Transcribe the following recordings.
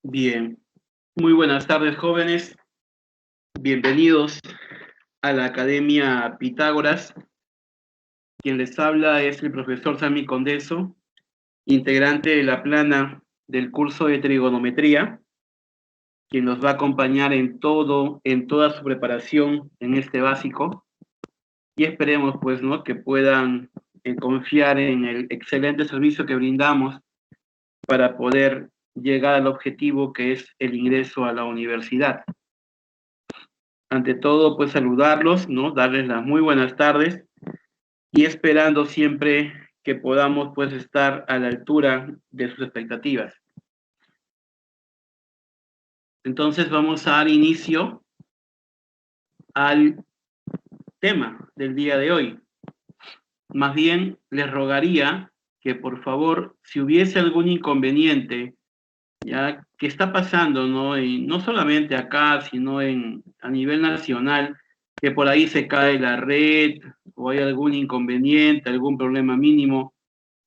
Bien, muy buenas tardes, jóvenes. Bienvenidos a la Academia Pitágoras. Quien les habla es el profesor Sami Condeso, integrante de la plana del curso de trigonometría, quien nos va a acompañar en toda su preparación en este básico. Y esperemos, pues, ¿no?, que puedan confiar en el excelente servicio que brindamos para poder llegar al objetivo que es el ingreso a la universidad. Ante todo, pues saludarlos, ¿no? Darles las muy buenas tardes y esperando siempre que podamos, pues, estar a la altura de sus expectativas. Entonces vamos a dar inicio al tema del día de hoy. Más bien, les rogaría que, por favor, si hubiese algún inconveniente, ya que está pasando, ¿no? Y no solamente acá, sino a nivel nacional, que por ahí se cae la red o hay algún inconveniente, algún problema mínimo,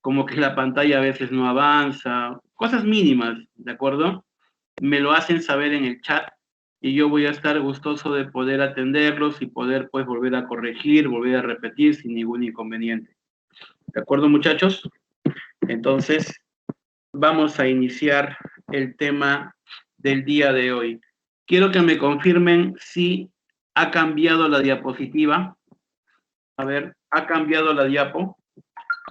como que la pantalla a veces no avanza, cosas mínimas, ¿de acuerdo? Me lo hacen saber en el chat y yo voy a estar gustoso de poder atenderlos y poder, pues, volver a corregir, volver a repetir sin ningún inconveniente. ¿De acuerdo, muchachos? Entonces, vamos a iniciar el tema del día de hoy. Quiero que me confirmen si ha cambiado la diapositiva. A ver, ¿ha cambiado la diapo?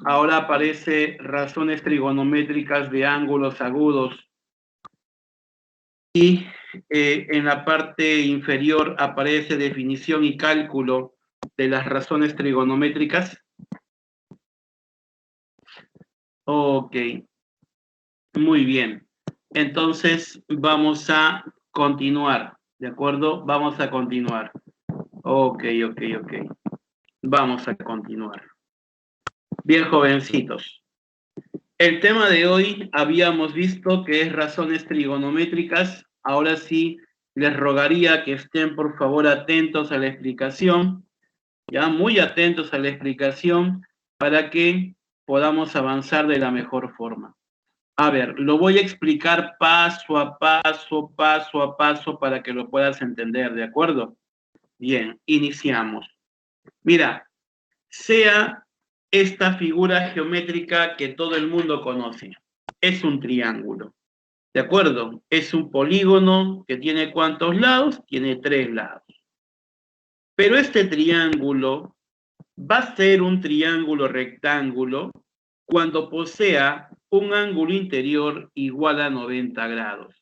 Ahora aparece razones trigonométricas de ángulos agudos. Y en la parte inferior aparece definición y cálculo de las razones trigonométricas. Ok, muy bien. Entonces vamos a continuar, ¿de acuerdo? Vamos a continuar. Ok. Vamos a continuar. Bien, jovencitos. El tema de hoy habíamos visto que es razones trigonométricas. Ahora sí, les rogaría que estén, por favor, atentos a la explicación, ya muy atentos a la explicación para que podamos avanzar de la mejor forma. A ver, lo voy a explicar paso a paso para que lo puedas entender, ¿de acuerdo? Bien, iniciamos. Mira, sea esta figura geométrica que todo el mundo conoce. Es un triángulo, ¿de acuerdo? Es un polígono que tiene ¿cuántos lados? Tiene 3 lados. Pero este triángulo va a ser un triángulo rectángulo cuando posea un ángulo interior igual a 90 grados.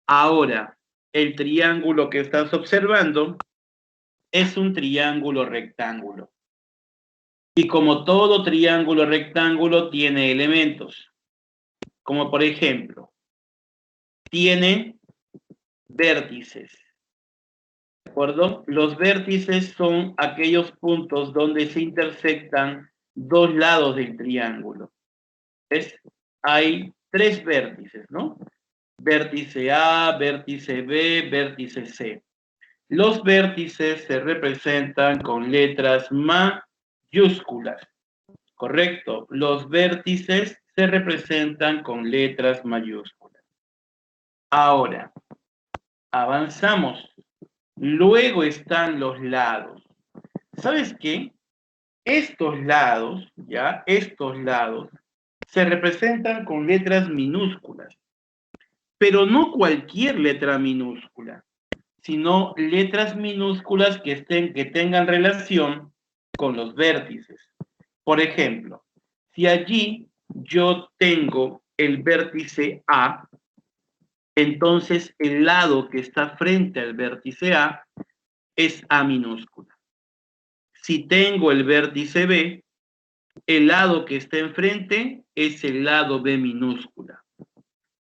Ahora, el triángulo que estás observando es un triángulo rectángulo. Y como todo triángulo rectángulo tiene elementos, como por ejemplo, tiene vértices, ¿de acuerdo? Los vértices son aquellos puntos donde se intersectan dos lados del triángulo. ¿Ves? Hay 3 vértices, ¿no? Vértice A, vértice B, vértice C. Los vértices se representan con letras mayúsculas. Correcto. Los vértices se representan con letras mayúsculas. Ahora, avanzamos. Luego están los lados. ¿Sabes qué? Estos lados, ¿ya? Estos lados se representan con letras minúsculas. Pero no cualquier letra minúscula, sino letras minúsculas que tengan relación con los vértices. Por ejemplo, si allí yo tengo el vértice A, entonces el lado que está frente al vértice A es A minúscula. Si tengo el vértice B, el lado que está enfrente es el lado B minúscula.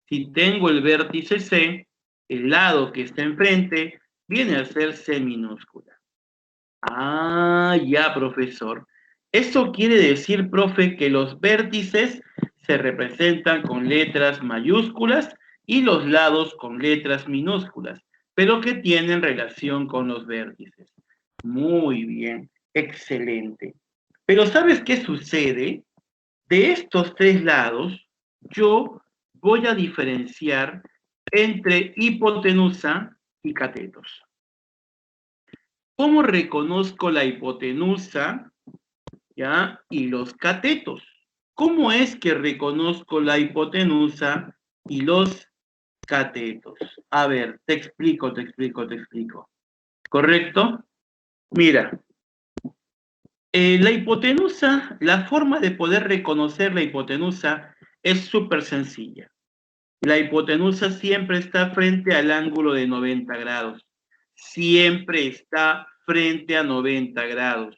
Si tengo el vértice C, el lado que está enfrente viene a ser C minúscula. Ah, ya, profesor. Eso quiere decir, profe, que los vértices se representan con letras mayúsculas y los lados con letras minúsculas, pero que tienen relación con los vértices. Muy bien, excelente. Pero ¿sabes qué sucede? De estos 3 lados, yo voy a diferenciar entre hipotenusa y catetos. ¿Cómo reconozco la hipotenusa, ya, y los catetos? ¿Cómo es que reconozco la hipotenusa y los catetos? A ver, te explico. ¿Correcto? Mira, la hipotenusa, la forma de poder reconocer la hipotenusa es súper sencilla. La hipotenusa siempre está frente al ángulo de 90 grados. Siempre está frente a 90 grados.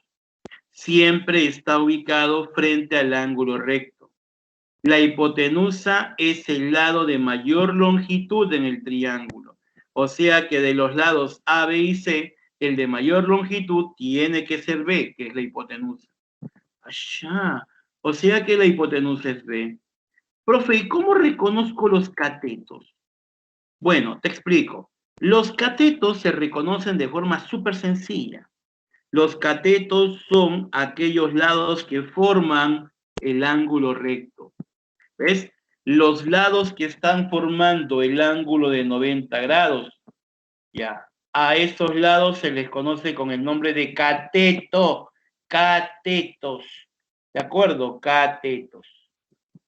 Siempre está ubicado frente al ángulo recto. La hipotenusa es el lado de mayor longitud en el triángulo. O sea que de los lados A, B y C, el de mayor longitud tiene que ser B, que es la hipotenusa. Allá. O sea que la hipotenusa es B. Profe, ¿y cómo reconozco los catetos? Bueno, te explico. Los catetos se reconocen de forma súper sencilla. Los catetos son aquellos lados que forman el ángulo recto. ¿Ves? Los lados que están formando el ángulo de 90 grados. Ya. A esos lados se les conoce con el nombre de cateto. Catetos. ¿De acuerdo? Catetos.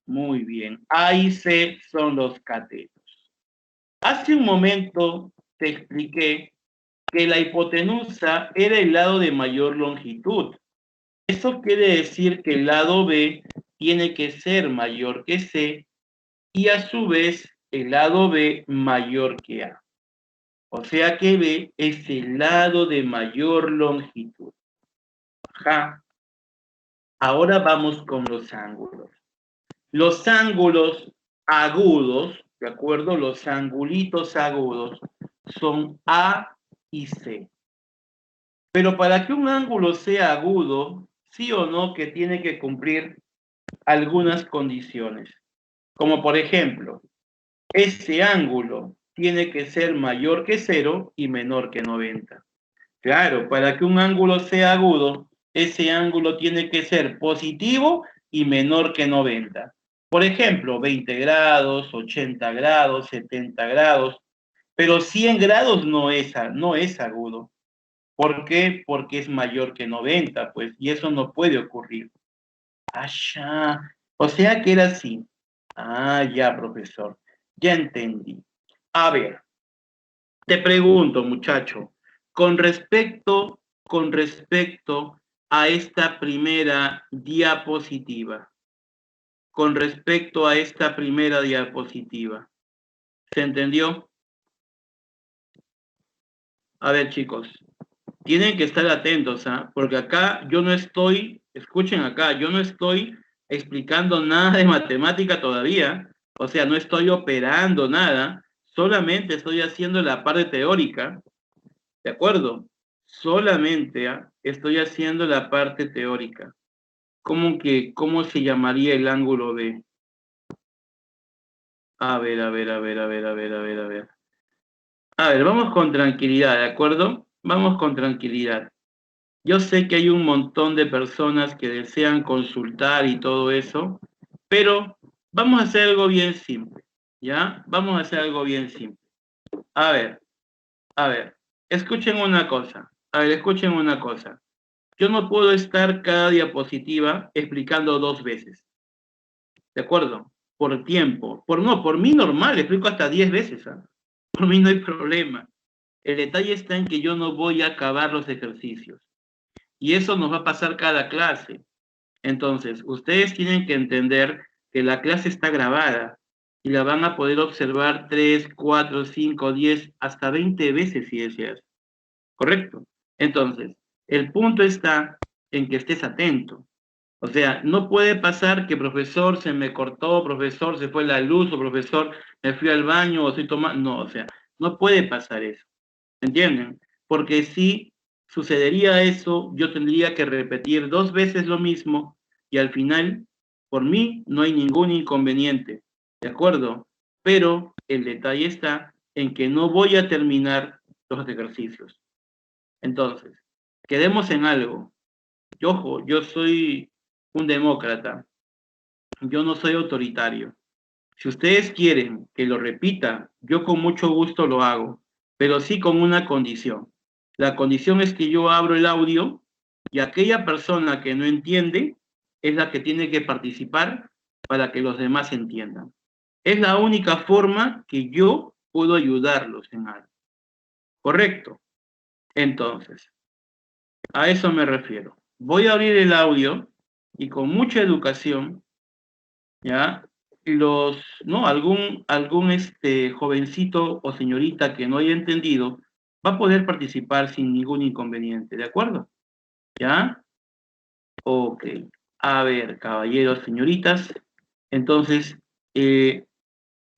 Muy bien. A y C son los catetos. Hace un momento te expliqué que la hipotenusa era el lado de mayor longitud. Eso quiere decir que el lado B tiene que ser mayor que C y a su vez el lado B mayor que A. O sea que B es el lado de mayor longitud. Ajá. Ahora vamos con los ángulos. Los ángulos agudos, ¿de acuerdo? Los angulitos agudos son A y C. Pero para que un ángulo sea agudo, sí o no que tiene que cumplir algunas condiciones. Como por ejemplo, ese ángulo tiene que ser mayor que 0 y menor que 90. Claro, para que un ángulo sea agudo, ese ángulo tiene que ser positivo y menor que 90. Por ejemplo, 20 grados, 80 grados, 70 grados, pero 100 grados no es agudo. ¿Por qué? Porque es mayor que 90, pues, y eso no puede ocurrir. Ah, ya. O sea que era así. Ah, ya, profesor. Ya entendí. A ver, te pregunto, muchacho, con respecto a esta primera diapositiva, ¿se entendió? A ver, chicos, tienen que estar atentos, ¿ah? Porque acá yo no estoy, escuchen acá, yo no estoy explicando nada de matemática todavía, o sea, no estoy operando nada, solamente estoy haciendo la parte teórica, ¿de acuerdo? Solamente estoy haciendo la parte teórica. ¿Cómo se llamaría el ángulo B? A ver, a ver, a ver, a ver, a ver, a ver, a ver. A ver, vamos con tranquilidad, ¿de acuerdo? Vamos con tranquilidad. Yo sé que hay un montón de personas que desean consultar y todo eso, pero vamos a hacer algo bien simple, ¿ya? Vamos a hacer algo bien simple. A ver, a ver, escuchen una cosa. A ver, escuchen una cosa. Yo no puedo estar cada diapositiva explicando 2 veces, ¿de acuerdo? Por tiempo. Por mí normal, explico hasta 10 veces, ¿ah? Por mí no hay problema. El detalle está en que yo no voy a acabar los ejercicios. Y eso nos va a pasar cada clase. Entonces, ustedes tienen que entender que la clase está grabada y la van a poder observar 3, 4, 5, 10, hasta 20 veces si deseas. ¿Correcto? Entonces, el punto está en que estés atento. O sea, no puede pasar que profesor se me cortó, profesor se fue la luz, o profesor me fui al baño, o estoy tomando. No, o sea, no puede pasar eso. ¿Entienden? Porque si sucedería eso, yo tendría que repetir 2 veces lo mismo y al final, por mí, no hay ningún inconveniente. ¿De acuerdo? Pero el detalle está en que no voy a terminar los ejercicios. Entonces, quedemos en algo. Y ojo, yo soy un demócrata. Yo no soy autoritario. Si ustedes quieren que lo repita, yo con mucho gusto lo hago, pero sí con una condición. La condición es que yo abro el audio y aquella persona que no entiende es la que tiene que participar para que los demás entiendan. Es la única forma que yo puedo ayudarlos en algo. ¿Correcto? Entonces, a eso me refiero. Voy a abrir el audio y con mucha educación, ¿ya? ¿No? Algún jovencito o señorita que no haya entendido va a poder participar sin ningún inconveniente, ¿de acuerdo? ¿Ya? Ok. A ver, caballeros, señoritas. Entonces,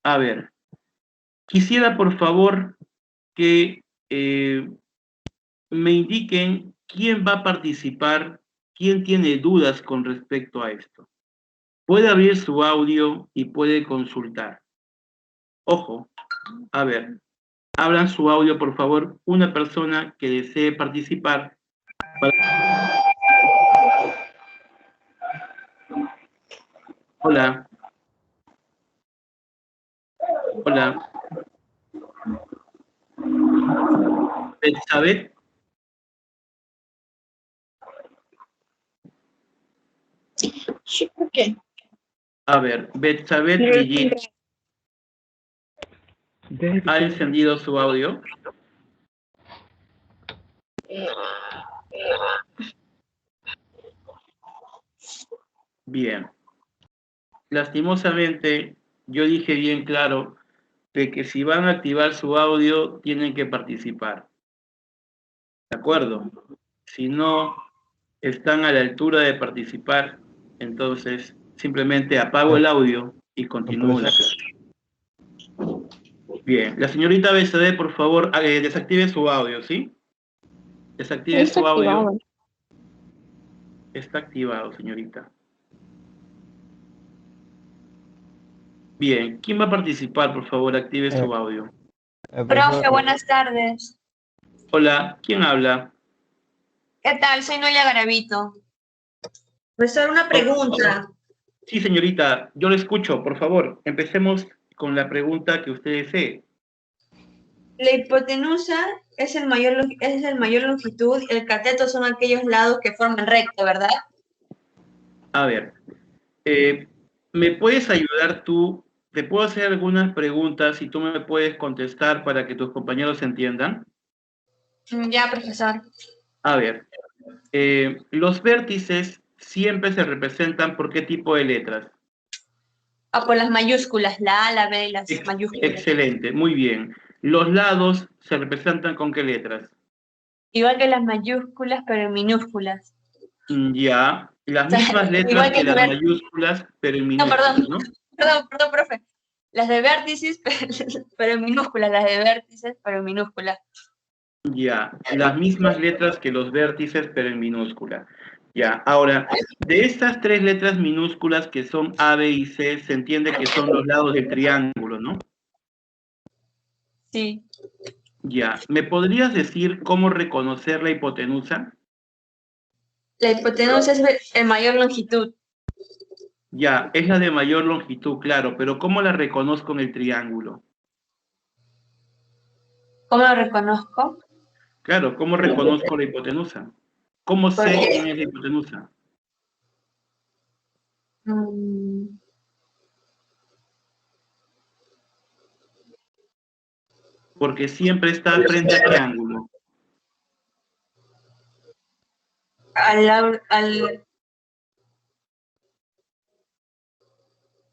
a ver, quisiera por favor que me indiquen quién va a participar, quién tiene dudas con respecto a esto. Puede abrir su audio y puede consultar. Ojo, a ver, abran su audio, por favor, una persona que desee participar. Hola. Hola. Betsabé. Sí, ¿por qué? A ver, Betsabé Brigitte, ¿ha encendido su audio? Bien. Lastimosamente, yo dije bien claro de que si van a activar su audio, tienen que participar. ¿De acuerdo? Si no están a la altura de participar, entonces simplemente apago el audio y continúo la clase. Bien, la señorita BCD, por favor, desactive su audio, ¿sí? Desactive Está su audio. activado. Está activado, señorita. Bien, ¿quién va a participar? Por favor, active su audio. Profe, buenas tardes. Hola, ¿quién habla? ¿Qué tal? Soy Noelia Garavito. Profesor, una pregunta. Sí, señorita, yo le escucho, por favor. Empecemos con la pregunta que usted desee. La hipotenusa es el mayor longitud y el cateto son aquellos lados que forman recto, ¿verdad? A ver, ¿me puedes ayudar tú? Te puedo hacer algunas preguntas y tú me puedes contestar para que tus compañeros entiendan. Ya, profesor. A ver, los vértices siempre se representan por qué tipo de letras. Por las mayúsculas, la A, la B y las mayúsculas. Excelente, muy bien. Los lados se representan con qué letras. Igual que las mayúsculas, pero en minúsculas. Ya, las O sea, mismas letras igual que que las mayúsculas, pero en minúsculas, ¿no? Perdón, profe. Las de vértices, pero en minúsculas, las de vértices, pero en minúsculas. Ya, las mismas letras que los vértices, pero en minúscula. Ya, ahora, de estas tres letras minúsculas que son A, B y C, se entiende que son los lados del triángulo, ¿no? Sí. Ya, ¿me podrías decir cómo reconocer la hipotenusa? La hipotenusa es el mayor longitud. Ya, es la de mayor longitud, claro, pero ¿cómo la reconozco en el triángulo? ¿Cómo lo reconozco? Claro, ¿cómo reconozco la hipotenusa? ¿Cómo sé quién es la hipotenusa? Porque siempre está frente a qué ángulo.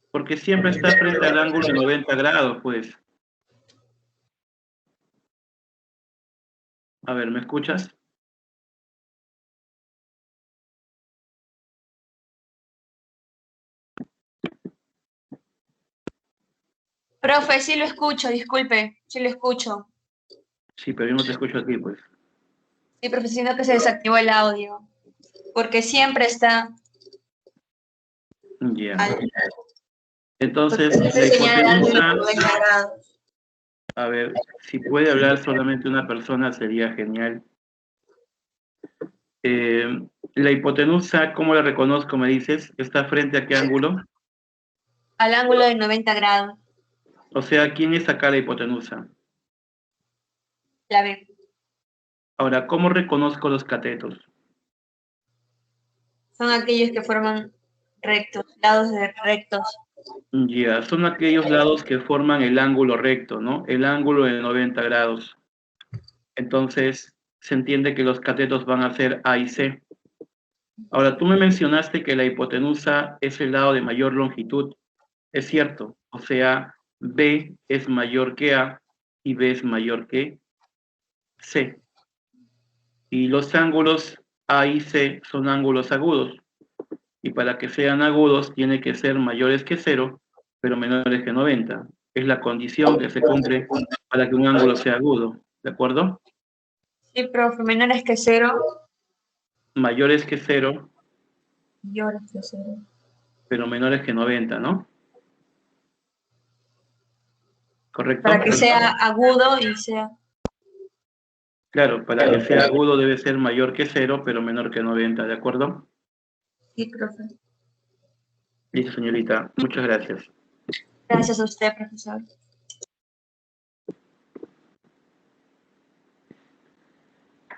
Porque siempre está frente al ángulo de 90 grados, pues. A ver, ¿me escuchas? Profe, sí lo escucho, disculpe, sí lo escucho. Sí, pero yo no te escucho a ti, pues. Sí, profe, siento que se desactivó el audio, porque siempre está... Ya. Entonces, porque la señala el ángulo hipotenusa, de 90 grados. a ver, si puede hablar solamente una persona sería genial. La hipotenusa, ¿cómo la reconozco? Me dices, ¿está frente a qué ángulo? Al ángulo de 90 grados. O sea, ¿quién es acá la hipotenusa? La B. Ahora, ¿cómo reconozco los catetos? Son aquellos que forman rectos, lados rectos. Ya, son aquellos lados que forman el ángulo recto, ¿no? El ángulo de 90 grados. Entonces, se entiende que los catetos van a ser A y C. Ahora, tú me mencionaste que la hipotenusa es el lado de mayor longitud. Es cierto, o sea, B es mayor que A y B es mayor que C. Y los ángulos A y C son ángulos agudos. Y para que sean agudos, tiene que ser mayores que 0, pero menores que 90. Es la condición que se cumple para que un ángulo sea agudo. ¿De acuerdo? Sí, profe, menores que 0. Mayores que 0, Mayores que 0. pero menores que 90, ¿no? ¿Correcto? Para que sea agudo y sea... Claro, para que sea agudo debe ser mayor que 0, pero menor que 90, ¿de acuerdo? Sí, profe. Listo, señorita. Muchas gracias. Gracias a usted, profesor.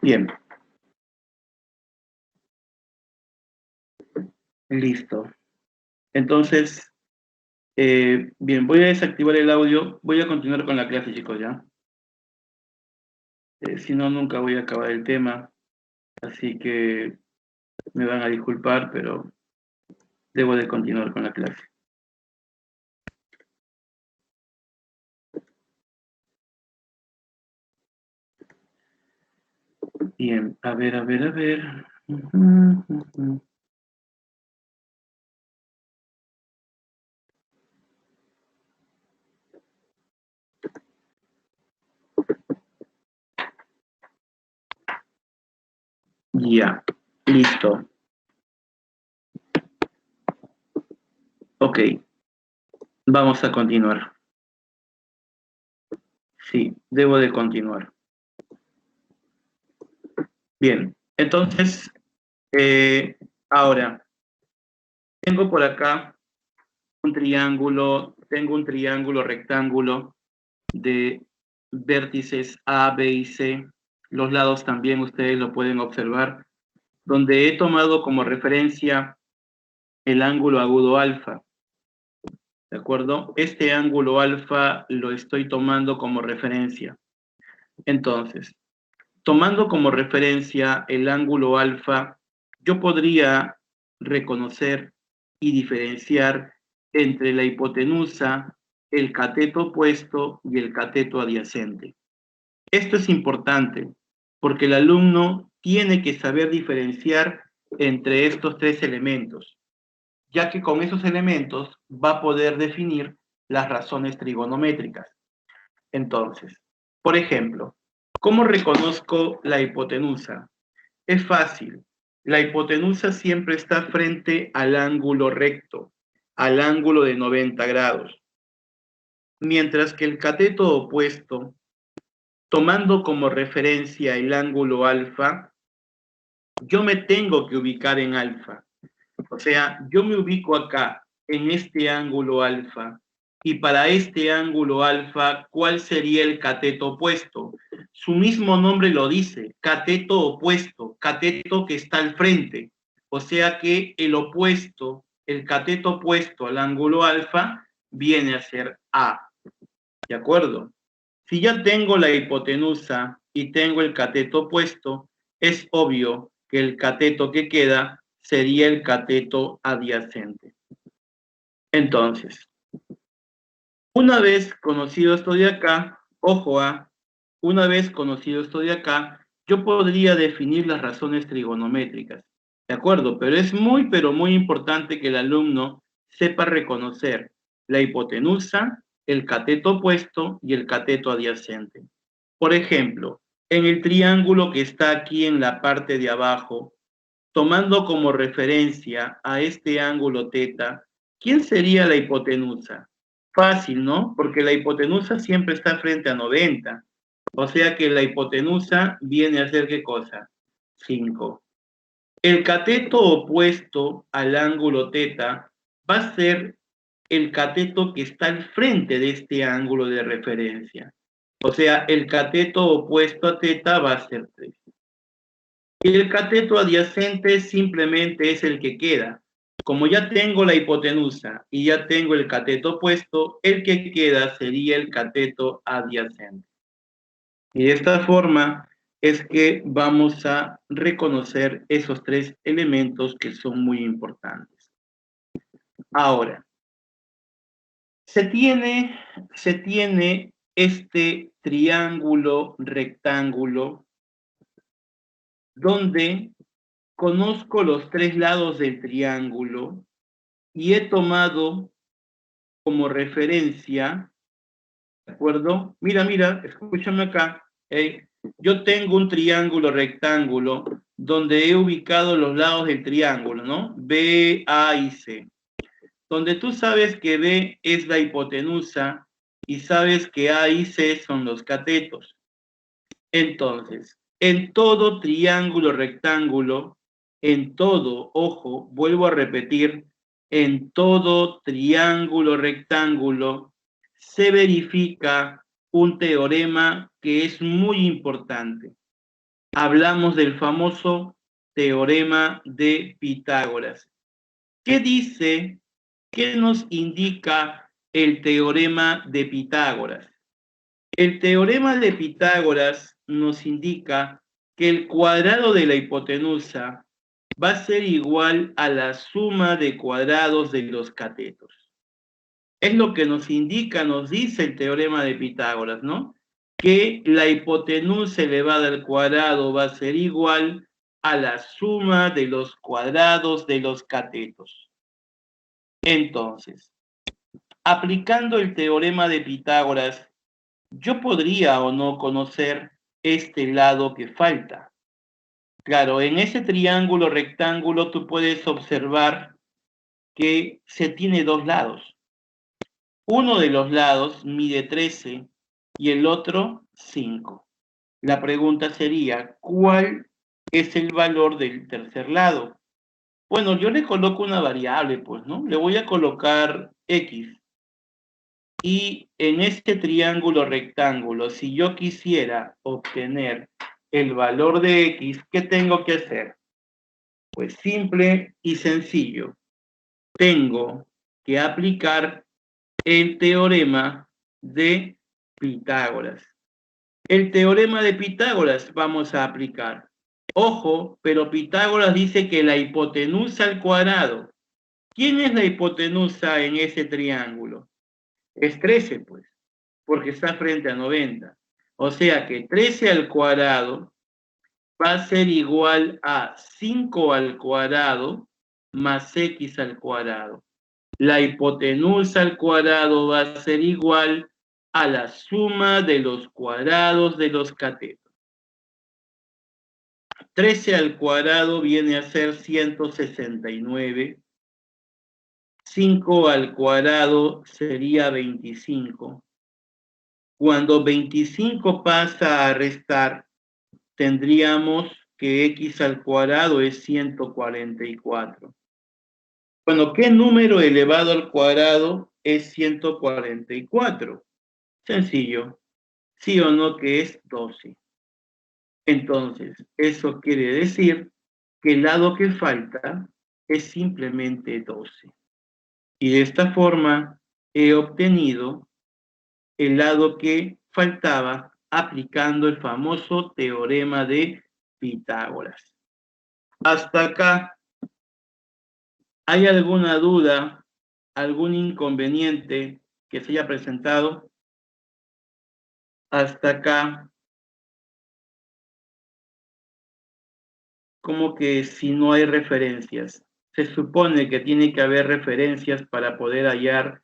Bien. Listo. Entonces, bien, voy a desactivar el audio. Voy a continuar con la clase, chicos, ¿ya? Si no, nunca voy a acabar el tema. Así que me van a disculpar, pero debo de continuar con la clase. Bien, a ver, a ver, a ver. Ya, listo. Ok, vamos a continuar. Sí, debo de continuar. Bien, entonces, ahora, tengo por acá un triángulo, tengo un triángulo rectángulo de vértices A, B y C. Los lados también ustedes lo pueden observar, donde he tomado como referencia el ángulo agudo alfa. ¿De acuerdo? Este ángulo alfa lo estoy tomando como referencia. Entonces, tomando como referencia el ángulo alfa, yo podría reconocer y diferenciar entre la hipotenusa, el cateto opuesto y el cateto adyacente. Esto es importante porque el alumno tiene que saber diferenciar entre estos tres elementos, ya que con esos elementos va a poder definir las razones trigonométricas. Entonces, por ejemplo, ¿cómo reconozco la hipotenusa? Es fácil. La hipotenusa siempre está frente al ángulo recto, al ángulo de 90 grados. Mientras que el cateto opuesto, tomando como referencia el ángulo alfa, yo me tengo que ubicar en alfa. O sea, yo me ubico acá, en este ángulo alfa, y para este ángulo alfa, ¿cuál sería el cateto opuesto? Su mismo nombre lo dice, cateto opuesto, cateto que está al frente. O sea que el opuesto, el cateto opuesto al ángulo alfa, viene a ser A. ¿De acuerdo? Si ya tengo la hipotenusa y tengo el cateto opuesto, es obvio que el cateto que queda sería el cateto adyacente. Entonces, una vez conocido esto de acá, ojo una vez conocido esto de acá, yo podría definir las razones trigonométricas, ¿de acuerdo? Pero es pero muy importante que el alumno sepa reconocer la hipotenusa, el cateto opuesto y el cateto adyacente. Por ejemplo, en el triángulo que está aquí en la parte de abajo, tomando como referencia a este ángulo θ, ¿quién sería la hipotenusa? Fácil, ¿no? Porque la hipotenusa siempre está frente a 90. O sea que la hipotenusa viene a ser ¿qué cosa? 5. El cateto opuesto al ángulo θ va a ser el cateto que está al frente de este ángulo de referencia. O sea, el cateto opuesto a teta va a ser 3. Y el cateto adyacente simplemente es el que queda. Como ya tengo la hipotenusa y ya tengo el cateto opuesto, el que queda sería el cateto adyacente. Y de esta forma es que vamos a reconocer esos 3 elementos que son muy importantes. Ahora, se tiene este triángulo rectángulo donde conozco los 3 lados del triángulo y he tomado como referencia, ¿de acuerdo? Mira, escúchame acá. Yo tengo un triángulo rectángulo donde he ubicado los lados del triángulo, ¿no? B, A y C. Donde tú sabes que B es la hipotenusa y sabes que A y C son los catetos. Entonces, en todo triángulo rectángulo, en todo, ojo, vuelvo a repetir, en todo triángulo rectángulo se verifica un teorema que es muy importante. Hablamos del famoso teorema de Pitágoras. ¿Qué dice? ¿Qué nos indica el teorema de Pitágoras? El teorema de Pitágoras nos indica que el cuadrado de la hipotenusa va a ser igual a la suma de cuadrados de los catetos. Es lo que nos indica, nos dice el teorema de Pitágoras, ¿no? Que la hipotenusa elevada al cuadrado va a ser igual a la suma de los cuadrados de los catetos. Entonces, aplicando el teorema de Pitágoras, yo podría o no conocer este lado que falta. Claro, en ese triángulo rectángulo tú puedes observar que se tiene 2 lados. Uno de los lados mide 13 y el otro 5. La pregunta sería, ¿cuál es el valor del tercer lado? Bueno, yo le coloco una variable, pues, ¿no? Le voy a colocar X. Y en este triángulo rectángulo, si yo quisiera obtener el valor de X, ¿qué tengo que hacer? Pues simple y sencillo. Tengo que aplicar el teorema de Pitágoras. El teorema de Pitágoras vamos a aplicar. Ojo, pero Pitágoras dice que la hipotenusa al cuadrado. ¿Quién es la hipotenusa en ese triángulo? Es 13, pues, porque está frente a 90. O sea que 13 al cuadrado va a ser igual a 5 al cuadrado más x al cuadrado. La hipotenusa al cuadrado va a ser igual a la suma de los cuadrados de los catetos. 13 al cuadrado viene a ser 169. 5 al cuadrado sería 25. Cuando 25 pasa a restar, tendríamos que x al cuadrado es 144. Bueno, ¿qué número elevado al cuadrado es 144? Sencillo. Sí o no que es 12. Entonces, eso quiere decir que el lado que falta es simplemente 12. Y de esta forma he obtenido el lado que faltaba aplicando el famoso teorema de Pitágoras. Hasta acá, ¿hay alguna duda, algún inconveniente que se haya presentado? Hasta acá, como que si no hay referencias. Se supone que tiene que haber referencias para poder hallar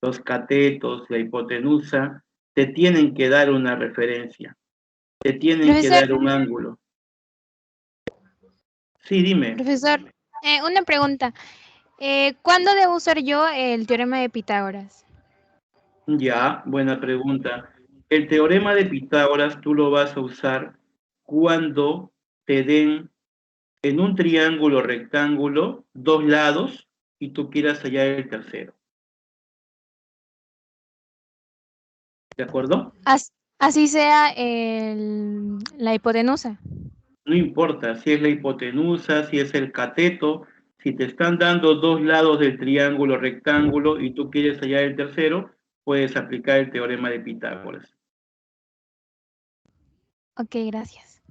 los catetos, la hipotenusa, te tienen que dar una referencia, te tienen que dar un ángulo. Sí, dime. Profesor, una pregunta. ¿Cuándo debo usar yo el teorema de Pitágoras? Ya, buena pregunta. El teorema de Pitágoras tú lo vas a usar cuando te den en un triángulo rectángulo 2 lados y tú quieras hallar el tercero. ¿De acuerdo? Así sea la hipotenusa. No importa si es la hipotenusa, si es el cateto, si te están dando dos lados del triángulo rectángulo y tú quieres hallar el tercero, puedes aplicar el teorema de Pitágoras. Ok, gracias.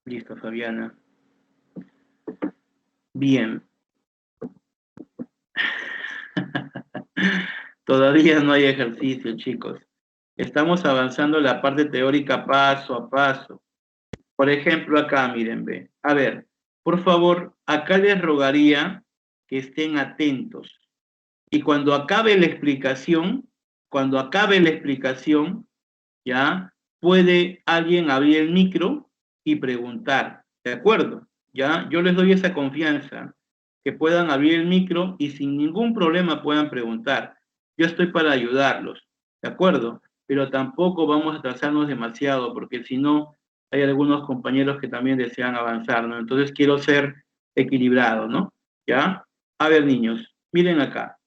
Listo, Fabiana. Bien. Todavía no hay ejercicio, chicos. Estamos avanzando en la parte teórica paso a paso. Por ejemplo, acá, miren, ve. A ver, por favor, acá les rogaría que estén atentos. Y cuando acabe la explicación, ya, puede alguien abrir el micro y preguntar, ¿de acuerdo? Ya, yo les doy esa confianza, que puedan abrir el micro y sin ningún problema puedan preguntar. Yo estoy para ayudarlos, ¿de acuerdo? Pero tampoco vamos a atrasarnos demasiado, porque si no, hay algunos compañeros que también desean avanzar, ¿no? Entonces quiero ser equilibrado, ¿no? ¿Ya? A ver, niños, miren acá.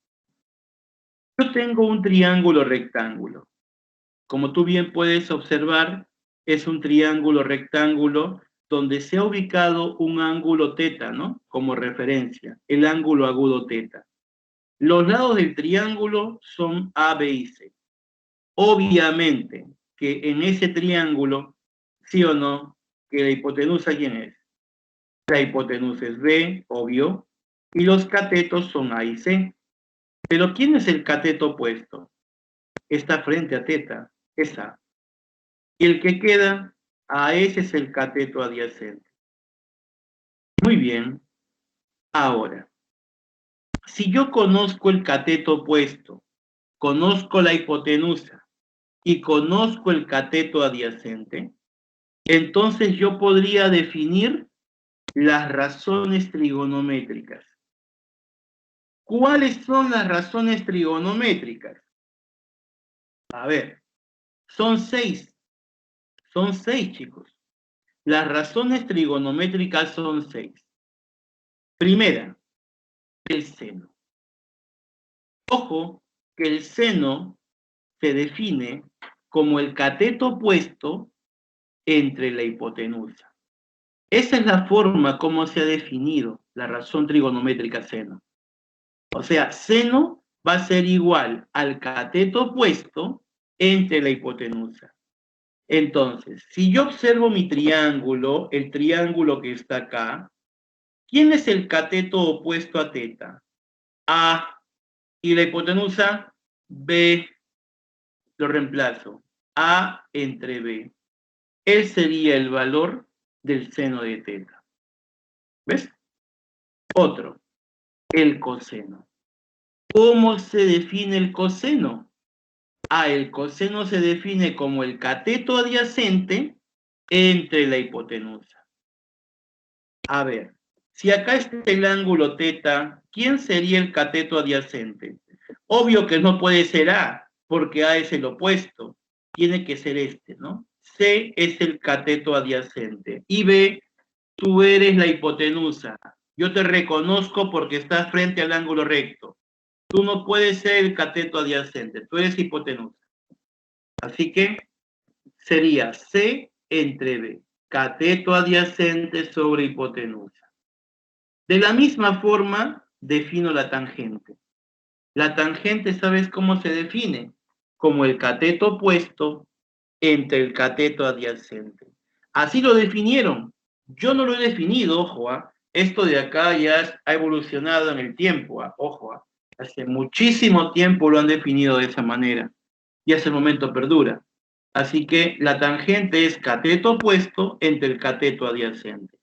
Yo tengo un triángulo rectángulo. Como tú bien puedes observar, es un triángulo rectángulo donde se ha ubicado un ángulo teta, ¿no? Como referencia, el ángulo agudo teta. Los lados del triángulo son A, B y C. Obviamente que en ese triángulo, sí o no, que la hipotenusa, ¿quién es? La hipotenusa es B, obvio, y los catetos son A y C. Pero ¿quién es el cateto opuesto? Está frente a teta, es A. Y el que queda, a ese es el cateto adyacente. Muy bien. Ahora, si yo conozco el cateto opuesto, conozco la hipotenusa y conozco el cateto adyacente, entonces yo podría definir las razones trigonométricas. ¿Cuáles son las razones trigonométricas? A ver, son seis, chicos. Las razones trigonométricas son 6. Primera, el seno. Ojo que el seno se define como el cateto opuesto entre la hipotenusa. Esa es la forma como se ha definido la razón trigonométrica seno. O sea, seno va a ser igual al cateto opuesto entre la hipotenusa. Entonces, si yo observo mi triángulo, el triángulo que está acá, ¿quién es el cateto opuesto a teta? A. Y la hipotenusa, B. Lo reemplazo. A entre B. Él sería el valor del seno de teta. ¿Ves? Otro, el coseno. ¿Cómo se define el coseno? El coseno se define como el cateto adyacente entre la hipotenusa. A ver, si acá está el ángulo teta, ¿quién sería el cateto adyacente? Obvio que no puede ser A, porque A es el opuesto. Tiene que ser este, ¿no? C es el cateto adyacente. Y B, tú eres la hipotenusa. Yo te reconozco porque estás frente al ángulo recto. Tú no puedes ser el cateto adyacente, tú eres hipotenusa. Así que sería C entre B, cateto adyacente sobre hipotenusa. De la misma forma, defino la tangente. La tangente, ¿sabes cómo se define? Como el cateto opuesto entre el cateto adyacente. Así lo definieron. Yo no lo he definido, ojo, esto de acá ya ha evolucionado en el tiempo, ojo, hace muchísimo tiempo lo han definido de esa manera y hasta el momento perdura. Así que la tangente es cateto opuesto entre el cateto adyacente.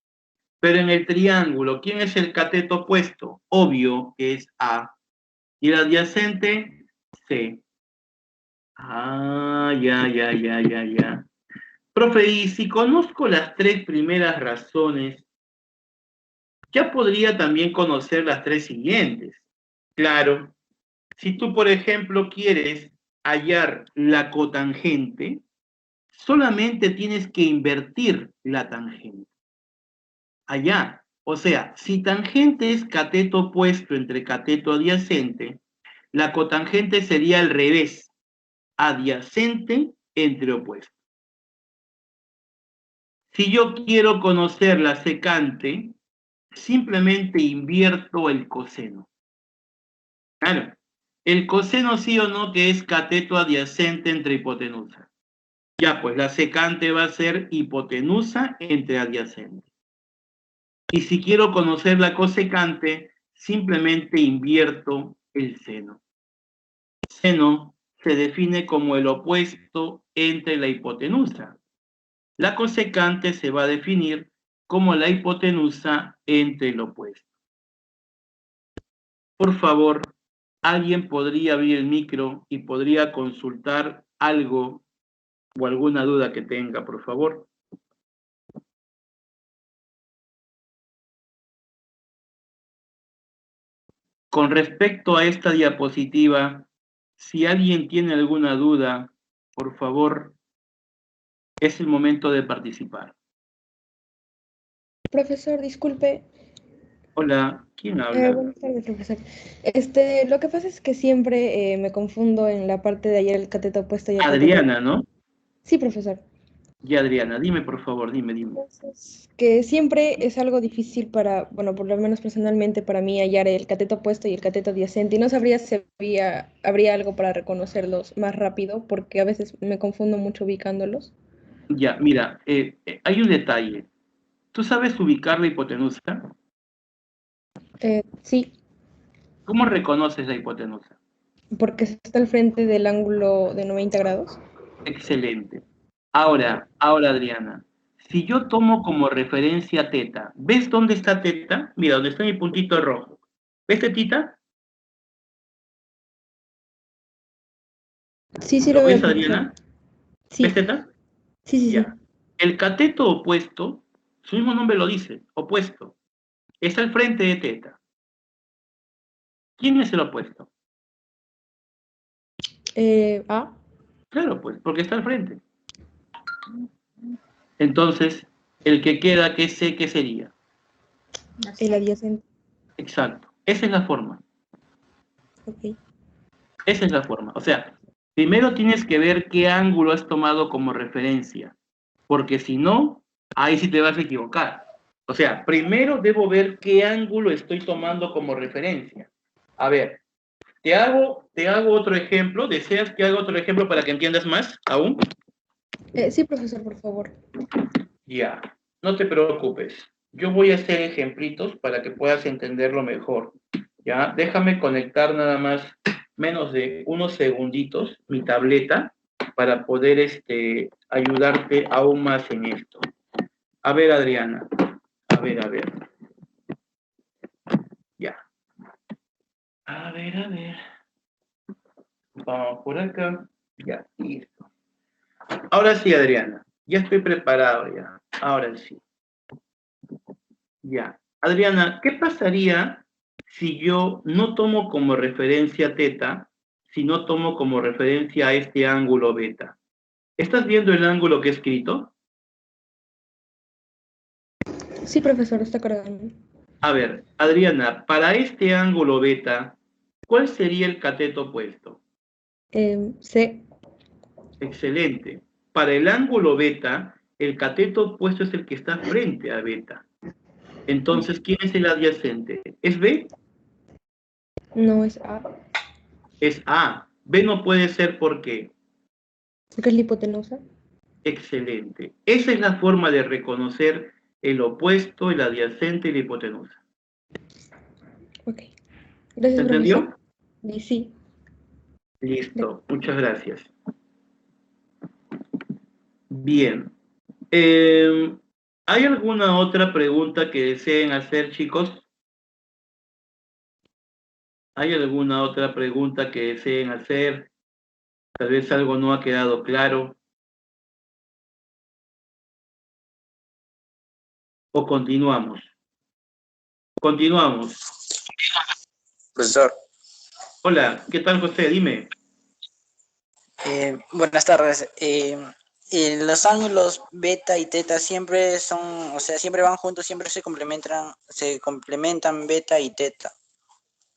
Pero en el triángulo, ¿quién es el cateto opuesto? Obvio que es A. Y el adyacente, C. Ya. Profe, y si conozco las tres primeras razones, ya podría también conocer las tres siguientes. Claro, si tú, por ejemplo, quieres hallar la cotangente, solamente tienes que invertir la tangente. Allá. O sea, si tangente es cateto opuesto entre cateto adyacente, la cotangente sería al revés. adyacente entre opuestos. Si yo quiero conocer la secante, simplemente invierto el coseno. Claro, el coseno sí o no que es cateto adyacente entre hipotenusa. Ya, pues la secante va a ser hipotenusa entre adyacente. Y si quiero conocer la cosecante, simplemente invierto el seno. Seno se define como el opuesto entre la hipotenusa. La cosecante se va a definir como la hipotenusa entre el opuesto. Por favor, ¿alguien podría abrir el micro y podría consultar algo o alguna duda que tenga, por favor? Con respecto a esta diapositiva, si alguien tiene alguna duda, por favor, es el momento de participar. Profesor, disculpe. Hola, ¿quién habla? Buenas tardes, profesor. Lo que pasa es que siempre me confundo en la parte de ayer el cateto opuesto y el cateto... Adriana, ¿no? Sí, profesor. Ya, Adriana, dime, por favor, dime. Entonces, que siempre es algo difícil para, bueno, por lo menos personalmente para mí, hallar el cateto opuesto y el cateto adyacente. Y no sabría si habría algo para reconocerlos más rápido, porque a veces me confundo mucho ubicándolos. Ya, mira, hay un detalle. ¿Tú sabes ubicar la hipotenusa? Sí, ¿Cómo reconoces la hipotenusa? porque está al frente del ángulo de 90 grados. Excelente. Ahora, Adriana, si yo tomo como referencia teta, ¿ves dónde está teta? Mira, donde está mi puntito rojo. ¿Ves tetita? Sí, sí ¿Lo lo veo, ves, profesor. Adriana? Sí, ¿Ves teta? sí, sí. Ya. El cateto opuesto, su mismo nombre lo dice, opuesto, está al frente de teta. ¿Quién es el opuesto? A, Claro, pues, porque está al frente. Entonces, el que queda, ¿qué sería? el adyacente. Exacto. Esa es la forma. Ok. Esa es la forma. O sea, primero tienes que ver qué ángulo has tomado como referencia, porque si no, ahí sí te vas a equivocar. O sea, primero debo ver qué ángulo estoy tomando como referencia. A ver, te hago otro ejemplo. ¿Deseas que haga otro ejemplo para que entiendas más aún? Sí, profesor, por favor. Ya, no te preocupes. Yo voy a hacer ejemplitos para que puedas entenderlo mejor. Ya, déjame conectar nada más menos de unos segunditos mi tableta para poder ayudarte aún más en esto. A ver, Adriana. A ver. Ya. A ver. Vamos por acá. Ya, listo. Ahora sí, Adriana. Ya estoy preparado ya. Ahora sí. Ya. Adriana, ¿qué pasaría si yo no tomo como referencia teta, sino tomo como referencia a este ángulo beta? ¿Estás viendo el ángulo que he escrito? Sí, profesor, está cargando. A ver, Adriana, para este ángulo beta, ¿cuál sería el cateto opuesto? C, Excelente. Para el ángulo beta, el cateto opuesto es el que está frente a beta. Entonces, ¿quién es el adyacente? ¿Es B? no es A, Es A. B no puede ser porque. porque es la hipotenusa. Excelente. Esa es la forma de reconocer el opuesto, el adyacente y la hipotenusa. Ok. ¿Se Gracias, profesor. entendió? Y sí. Listo. Muchas gracias. Bien. ¿Hay alguna otra pregunta que deseen hacer, chicos? ¿Hay alguna otra pregunta que deseen hacer? Tal vez algo no ha quedado claro. ¿O continuamos? Continuamos. Profesor, Hola, ¿qué tal, José? Dime. buenas tardes. Los ángulos beta y teta siempre son, o sea, siempre van juntos, siempre se complementan beta y teta.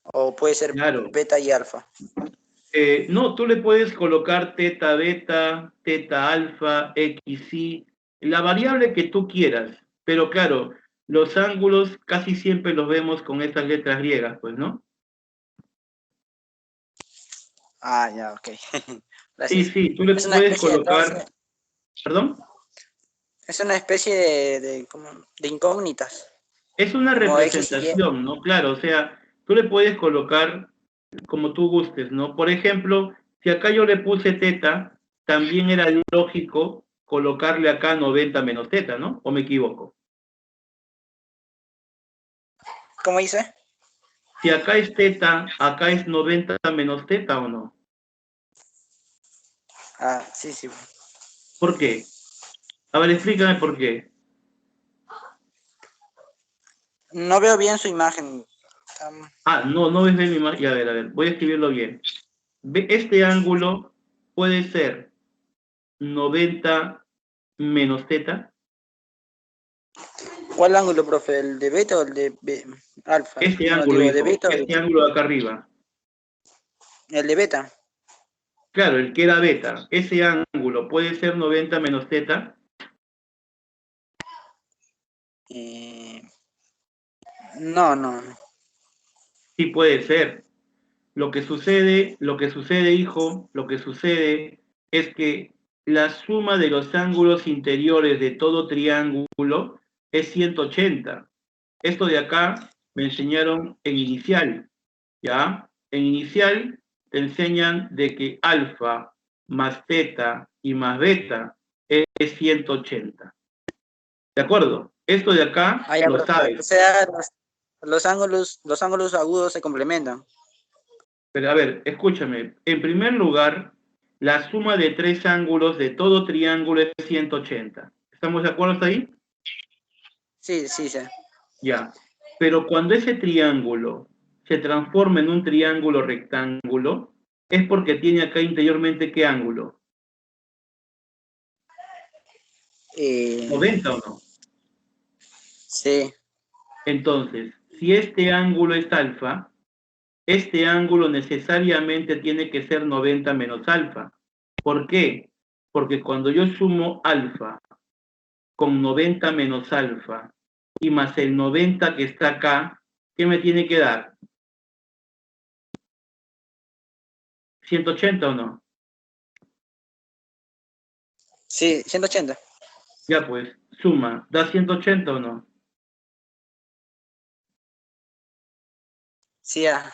O puede ser Claro. beta y alfa. No, tú le puedes colocar teta beta, teta alfa, x, y, la variable que tú quieras, pero claro, los ángulos casi siempre los vemos con estas letras griegas, pues, ¿no? Ah, ya, ok. Sí, Gracias. sí, tú le Es una puedes especie de, colocar, ¿perdón? es una especie de incógnitas, Es una como X y Y. representación, ¿no? Claro, o sea, tú le puedes colocar como tú gustes, ¿no? Por ejemplo, si acá yo le puse teta, también era lógico colocarle acá 90 menos teta, ¿no? ¿O me equivoco? ¿Cómo dice? Si acá es teta, acá es 90 menos teta, ¿o no? Ah, sí, sí. ¿Por qué? A ver, explícame por qué. No veo bien su imagen. Am, Ah, no, no ves bien mi imagen. A ver, voy a escribirlo bien. Este ángulo puede ser 90 menos teta. ¿Cuál ángulo, profe? ¿El de beta o el de alfa? Este No, ángulo, digo, ¿de hijo, beta o este ángulo de acá arriba. el de beta? Claro, el que era beta. Ese ángulo puede ser 90 menos teta. Eh, no, no, no. Sí puede ser. Lo que sucede, hijo, lo que sucede es que la suma de los ángulos interiores de todo triángulo es 180. Esto de acá me enseñaron en inicial, ¿ya? En inicial te enseñan de que alfa más teta y más beta es 180. ¿De acuerdo? Esto de acá Ah, ya, lo profe. O sabes. sea, los ángulos agudos se complementan. Pero a ver, escúchame. En primer lugar, la suma de tres ángulos de todo triángulo es 180. ¿Estamos de acuerdo hasta ahí? Sí, sí, sí. Ya. Pero cuando ese triángulo se transforma en un triángulo rectángulo, es porque tiene acá interiormente ¿qué ángulo? Eh, ¿90 o no? sí. Entonces, si este ángulo es alfa, este ángulo necesariamente tiene que ser 90 menos alfa. ¿Por qué? Porque cuando yo sumo alfa con 90 menos alfa y más el 90 que está acá, ¿qué me tiene que dar? ¿180 o no? Sí, 180. Ya pues, suma, ¿da 180 o no? Sí, ya.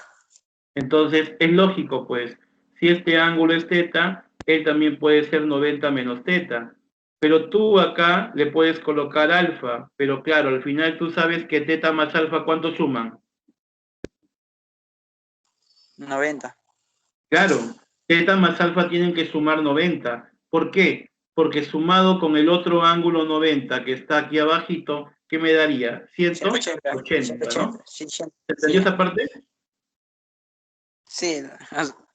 Entonces, es lógico, pues, si este ángulo es teta, él también puede ser 90 menos teta. Pero tú acá le puedes colocar alfa, pero claro, al final tú sabes que teta más alfa, ¿cuánto suman? 90. Claro, teta más alfa tienen que sumar 90. ¿Por qué? Porque sumado con el otro ángulo 90 que está aquí abajito, ¿qué me daría? 180. 180, 180. ¿no? Sí, ¿Se sí, entendió esa parte? sí.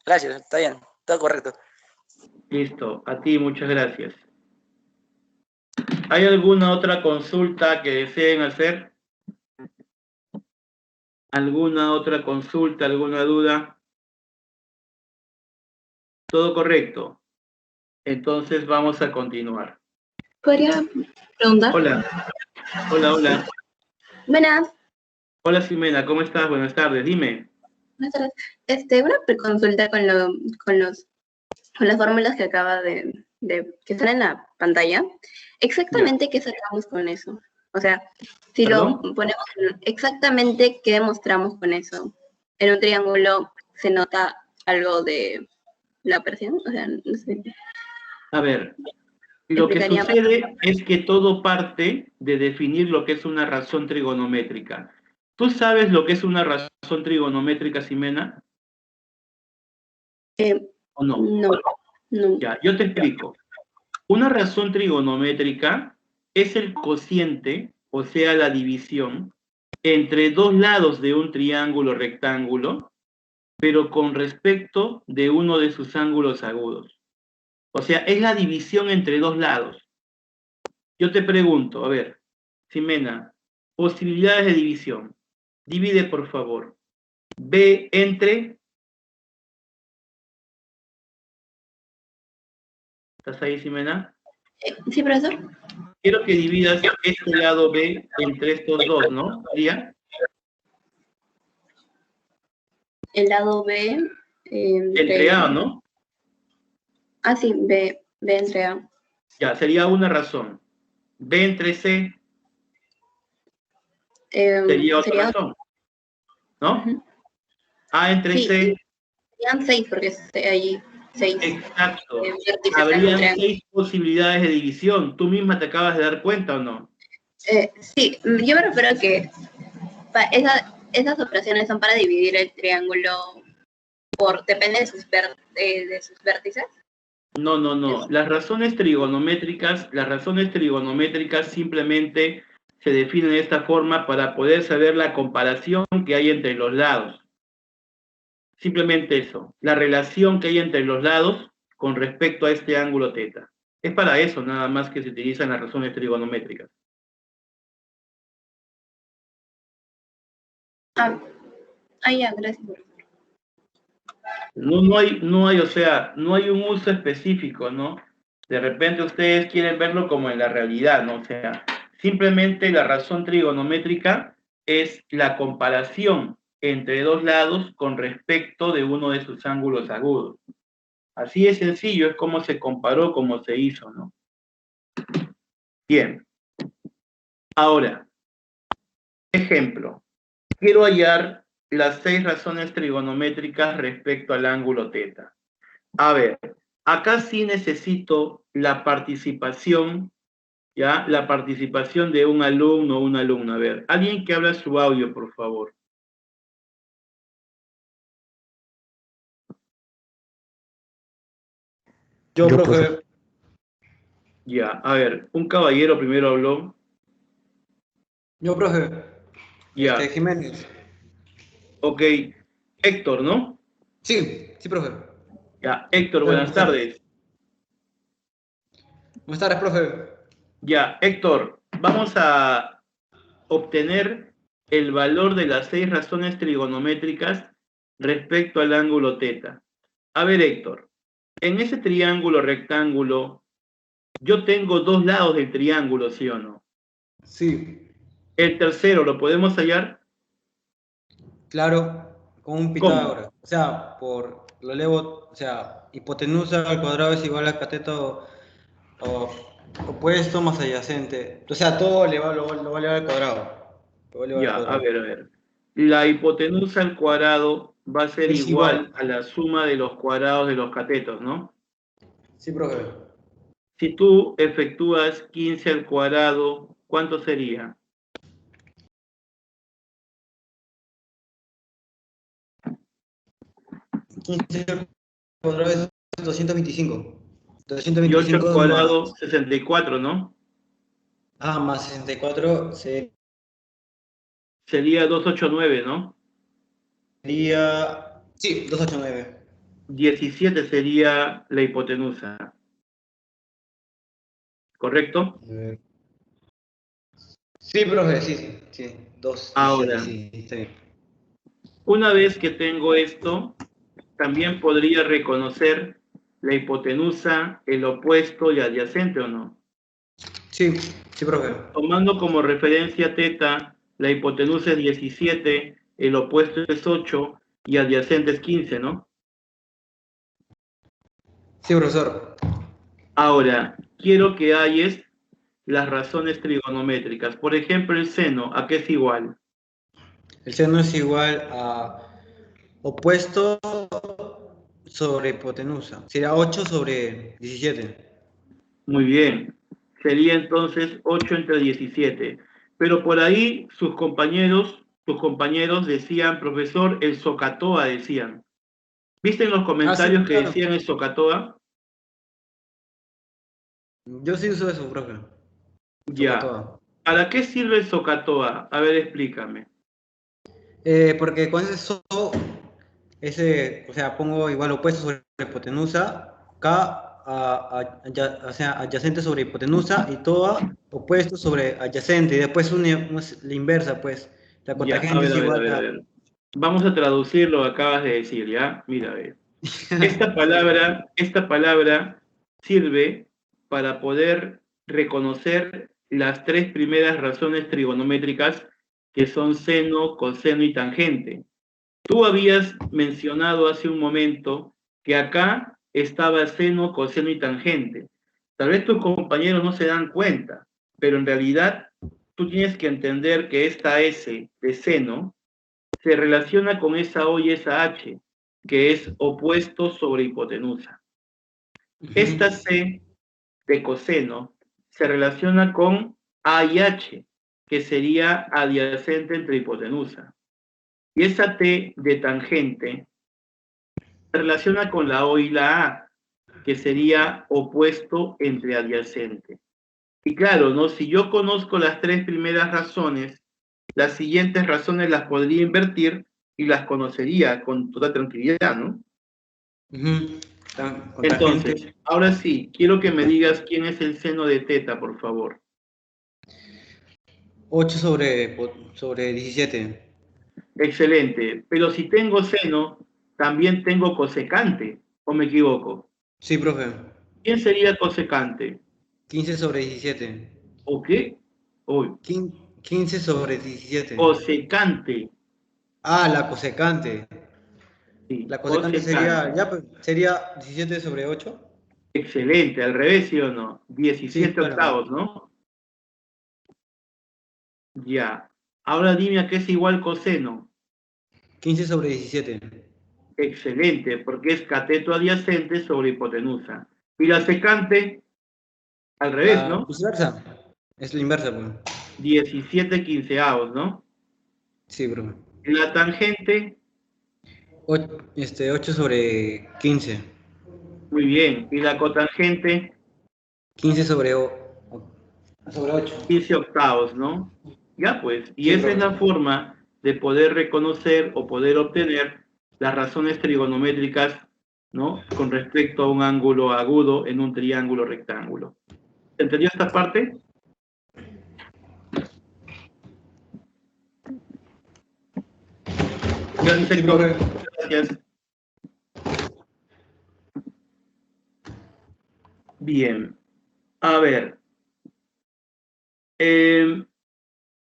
Gracias, está bien. Está correcto. Listo, a ti muchas gracias. ¿Hay alguna otra consulta que deseen hacer? ¿Alguna otra consulta, alguna duda? Todo correcto. Entonces vamos a continuar. ¿Podría preguntar? Hola, hola, hola. Buenas, Hola Ximena, ¿cómo estás? Buenas tardes, dime. buenas tardes. Una consulta con los, con las fórmulas que acaba que están en la pantalla. Ya. Exactamente qué sacamos con eso. O sea, si lo ¿Perdón? ponemos exactamente qué demostramos con eso. En un triángulo se nota algo de la presión, o sea, no sé, A ver, lo que explicaría. sucede es que todo parte de definir lo que es una razón trigonométrica. ¿Tú sabes lo que es una razón trigonométrica, Ximena, Eh, o no? no, no. Ya, yo te explico. Una razón trigonométrica es el cociente, o sea, la división, entre dos lados de un triángulo rectángulo, pero con respecto de uno de sus ángulos agudos. O sea, es la división entre dos lados. Yo te pregunto, a ver, Ximena, posibilidades de división. Divide, por favor. B entre ¿Estás ahí, Ximena? Sí, profesor. Quiero que dividas este lado B entre estos dos, ¿no? ¿Sería? El lado B. Entre A, ¿no? Ah, sí, B entre A. Ya, sería una razón. B entre C sería otra Sería razón, ¿no? Ujú. A entre Sí, C, serían 6 porque hay 6 exacto. vértices en un Habrían triángulo. 6 posibilidades de división. ¿Tú misma te acabas de dar cuenta o no? Sí, yo me refiero a que esas operaciones son para dividir el triángulo depende de sus vértices. No, no, no. Las razones trigonométricas simplemente se definen de esta forma para poder saber la comparación que hay entre los lados. Simplemente eso, la relación que hay entre los lados con respecto a este ángulo θ. Es para eso nada más que se utilizan las razones trigonométricas. Ya, gracias. No hay, o sea, no hay un uso específico, ¿no? De repente ustedes quieren verlo como en la realidad, ¿no? O sea, simplemente la razón trigonométrica es la comparación entre dos lados con respecto de uno de sus ángulos agudos. Así es sencillo, es como se comparó, como se hizo, ¿no? Bien. Ahora, ejemplo. Quiero hallar las 6 razones trigonométricas respecto al ángulo θ. A ver, acá sí necesito la participación, ¿ya? La participación de un alumno o una alumna. A ver, alguien que habla su audio, por favor. Yo, profe. Ya, a ver, un caballero primero habló. Yo, profe. Ya, Jiménez. ok. Héctor, ¿no? Sí, profe. Ya, Héctor, Hola, buenas tardes. Buenas tardes, profe. Ya, Héctor, vamos a obtener el valor de las 6 razones trigonométricas respecto al ángulo θ. A ver, Héctor, en ese triángulo rectángulo, yo tengo 2 lados del triángulo, ¿sí o no? Sí, El tercero, ¿lo podemos hallar? claro, con un ¿Cómo? Pitágoras. O sea, lo elevo, o sea, hipotenusa al cuadrado es igual a cateto opuesto más adyacente. O sea, todo lo va a elevar al cuadrado. Lo va a elevar al Ya, a cuadrado. ver. La hipotenusa al cuadrado va a ser Es igual igual. a la suma de los cuadrados de los catetos, ¿no? Sí, profe. Si tú efectúas 15 al cuadrado, ¿cuánto sería? 15 al cuadrado es 225. Y 8 al 225 cuadrado, más. 64, ¿no? Más 64 Sería 289, ¿no? sería. Sí, 289. 17 sería la hipotenusa, ¿correcto? Sí, profe, sí. 217, Ahora, sí, está bien. una vez que tengo esto, también podría reconocer la hipotenusa, el opuesto y adyacente, ¿o no? Sí, profe. Tomando como referencia θ, la hipotenusa es 17, el opuesto es 8 y adyacente es 15, ¿no? Sí, profesor. Ahora, quiero que halles las razones trigonométricas. Por ejemplo, el seno, ¿a qué es igual? El seno es igual a opuesto sobre hipotenusa. Sería 8 sobre 17. Muy bien. Sería entonces 8 entre 17. Pero por ahí sus compañeros decían, profesor, el SOHCAHTOA decían. ¿Viste en los Sí, comentarios que claro. decían el SOHCAHTOA? Yo sí uso eso, profe. Ya. Socatoa. ¿Para qué sirve el SOHCAHTOA? A ver, explícame. Porque con o sea, pongo igual opuesto sobre hipotenusa, K, o sea, adyacente sobre hipotenusa y toa opuesto sobre adyacente. Y después la inversa, pues. La Ya, a cotangente ver, es a ver, a igual ver, a a. ver. Vamos a traducir lo que acabas de decir, ¿ya? Mira, a ver. Esta palabra sirve para poder reconocer las tres primeras razones trigonométricas que son seno, coseno y tangente. Tú habías mencionado hace un momento que acá estaba seno, coseno y tangente. Tal vez tus compañeros no se dan cuenta, pero en realidad tú tienes que entender que esta S de seno se relaciona con esa O y esa H, que es opuesto sobre hipotenusa. Esta C de coseno se relaciona con A y H, que sería adyacente entre hipotenusa. Y esa T de tangente se relaciona con la O y la A, que sería opuesto entre adyacente. Y claro, ¿no? Si yo conozco las tres primeras razones, las siguientes razones las podría invertir y las conocería con toda tranquilidad, ¿no? Con Entonces, tangente, ahora sí, quiero que me digas quién es el seno de teta, por favor. 8 sobre 17. Excelente. Pero si tengo seno, también tengo cosecante, ¿o me equivoco? Sí, profe. ¿Quién sería cosecante? 15 sobre 17. ¿O qué? Uy, 15 sobre 17. cosecante. Ah, la cosecante. Sí, La cosecante sería, cosecante. ya, pues, sería 17 sobre 8. Excelente, al revés, ¿sí o no? Sí, 17 claro. octavos, ¿no? Ya. Ahora dime a qué es igual coseno. 15 sobre 17. Excelente, porque es cateto adyacente sobre hipotenusa. Y la secante, al revés, Ah, ¿no? viceversa. Es la inversa, pues. 17 quinceavos, ¿no? Sí, profe. La tangente, 8 sobre 15. muy bien. Y la cotangente, 15 sobre 8. 15 octavos, ¿no? Ya pues, y Sí, esa es profe. la forma de poder reconocer o poder obtener las razones trigonométricas, ¿no? Con respecto a un ángulo agudo en un triángulo rectángulo. ¿Entendió esta parte? Gracias, Sí, Héctor. profe. Gracias. Bien. A ver.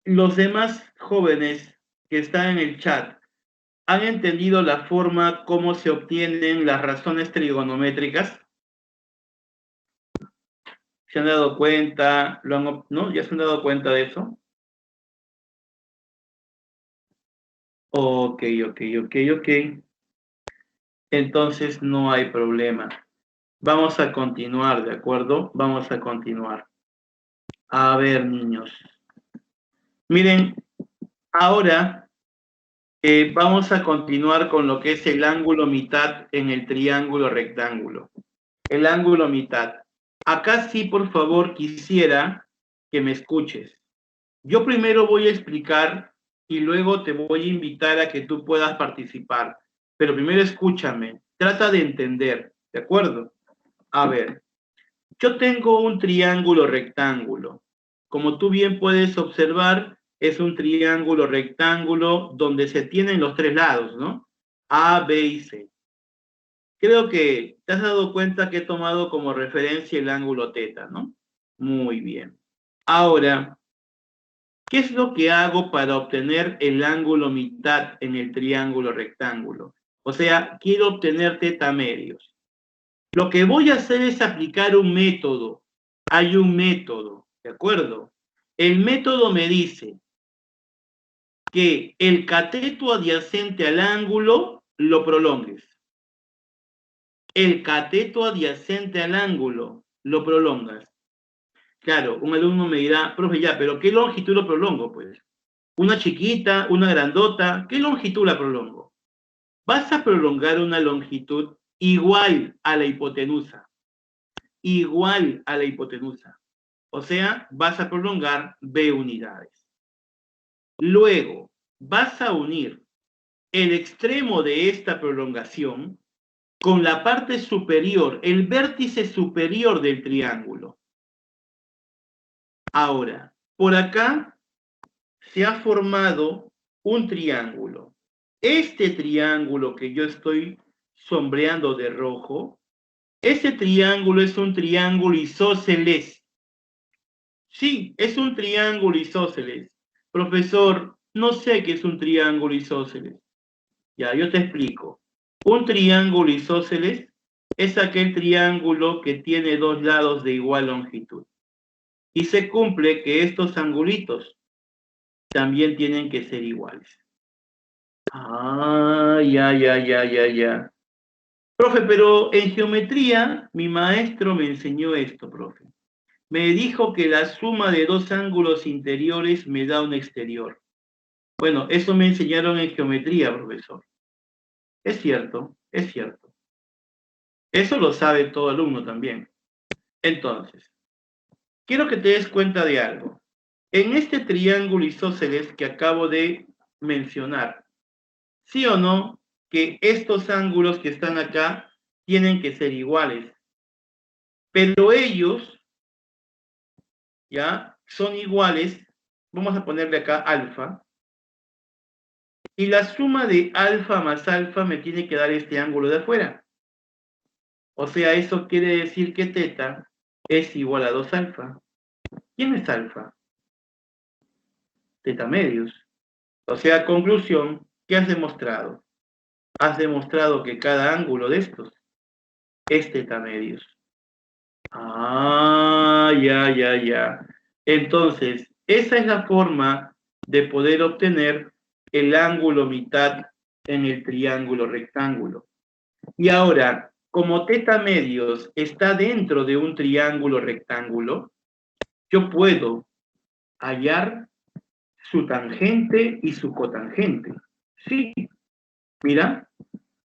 Los demás jóvenes que están en el chat, ¿han entendido la forma cómo se obtienen las razones trigonométricas? ¿Se han dado cuenta? ¿No? ¿Ya se han dado cuenta de eso? Ok. Entonces no hay problema. Vamos a continuar, ¿de acuerdo? Vamos a continuar. A ver, niños. Miren, ahora vamos a continuar con lo que es el ángulo mitad en el triángulo rectángulo. El ángulo mitad. Acá sí, por favor, quisiera que me escuches. Yo primero voy a explicar y luego te voy a invitar a que tú puedas participar. Pero primero escúchame, trata de entender, ¿de acuerdo? A ver, yo tengo un triángulo rectángulo. Como tú bien puedes observar, es un triángulo rectángulo donde se tienen los tres lados, ¿no? A, B y C. Creo que te has dado cuenta que he tomado como referencia el ángulo teta, ¿no? Muy bien. Ahora, ¿qué es lo que hago para obtener el ángulo mitad en el triángulo rectángulo? O sea, quiero obtener teta medios. Lo que voy a hacer es aplicar un método. Hay un método, ¿de acuerdo? El método me dice que el cateto adyacente al ángulo lo prolongues. El cateto adyacente al ángulo lo prolongas. Claro, un alumno me dirá, profe, ya, pero ¿qué longitud lo prolongo? Pues, una chiquita, una grandota, ¿qué longitud la prolongo? Vas a prolongar una longitud igual a la hipotenusa. Igual a la hipotenusa. O sea, vas a prolongar B unidades. Luego, vas a unir el extremo de esta prolongación con la parte superior, el vértice superior del triángulo. Ahora, por acá se ha formado un triángulo. Este triángulo que yo estoy sombreando de rojo Ese triángulo es un triángulo isósceles. Sí, es un triángulo isósceles. Profesor, no sé qué es un triángulo isósceles. Ya, yo te explico. Un triángulo isósceles es aquel triángulo que tiene dos lados de igual longitud. Y se cumple que estos angulitos también tienen que ser iguales. Ah, ya. Profe, pero en geometría mi maestro me enseñó esto, profe. Me dijo que la suma de dos ángulos interiores me da un exterior. Bueno, eso me enseñaron en geometría, profesor. Es cierto, es cierto. Eso lo sabe todo alumno también. Entonces, quiero que te des cuenta de algo. En este triángulo isósceles que acabo de mencionar, ¿sí o no que estos ángulos que están acá tienen que ser iguales? Pero ellos, ¿ya? Son iguales, vamos a ponerle acá alfa, y la suma de alfa más alfa me tiene que dar este ángulo de afuera. O sea, eso quiere decir que teta es igual a 2 alfa. ¿Quién es alfa? Teta medios. O sea, conclusión, ¿qué has demostrado? Has demostrado que cada ángulo de estos es teta medios. Ah, ya. Entonces, esa es la forma de poder obtener el ángulo mitad en el triángulo rectángulo. Y ahora, como teta medios está dentro de un triángulo rectángulo, yo puedo hallar su tangente y su cotangente. Sí, mira,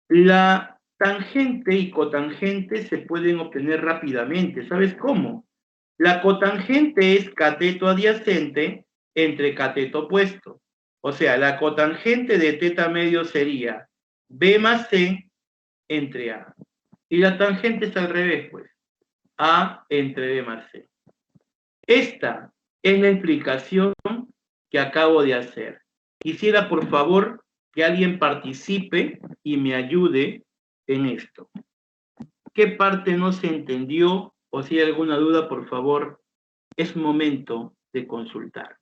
la tangente y cotangente se pueden obtener rápidamente. ¿Sabes cómo? La cotangente es cateto adyacente entre cateto opuesto. O sea, la cotangente de teta medio sería B más C entre A. Y la tangente es al revés, pues. A entre B más C. Esta es la explicación que acabo de hacer. Quisiera, por favor, que alguien participe y me ayude en esto. ¿Qué parte no se entendió? O si hay alguna duda, por favor, es momento de consultar.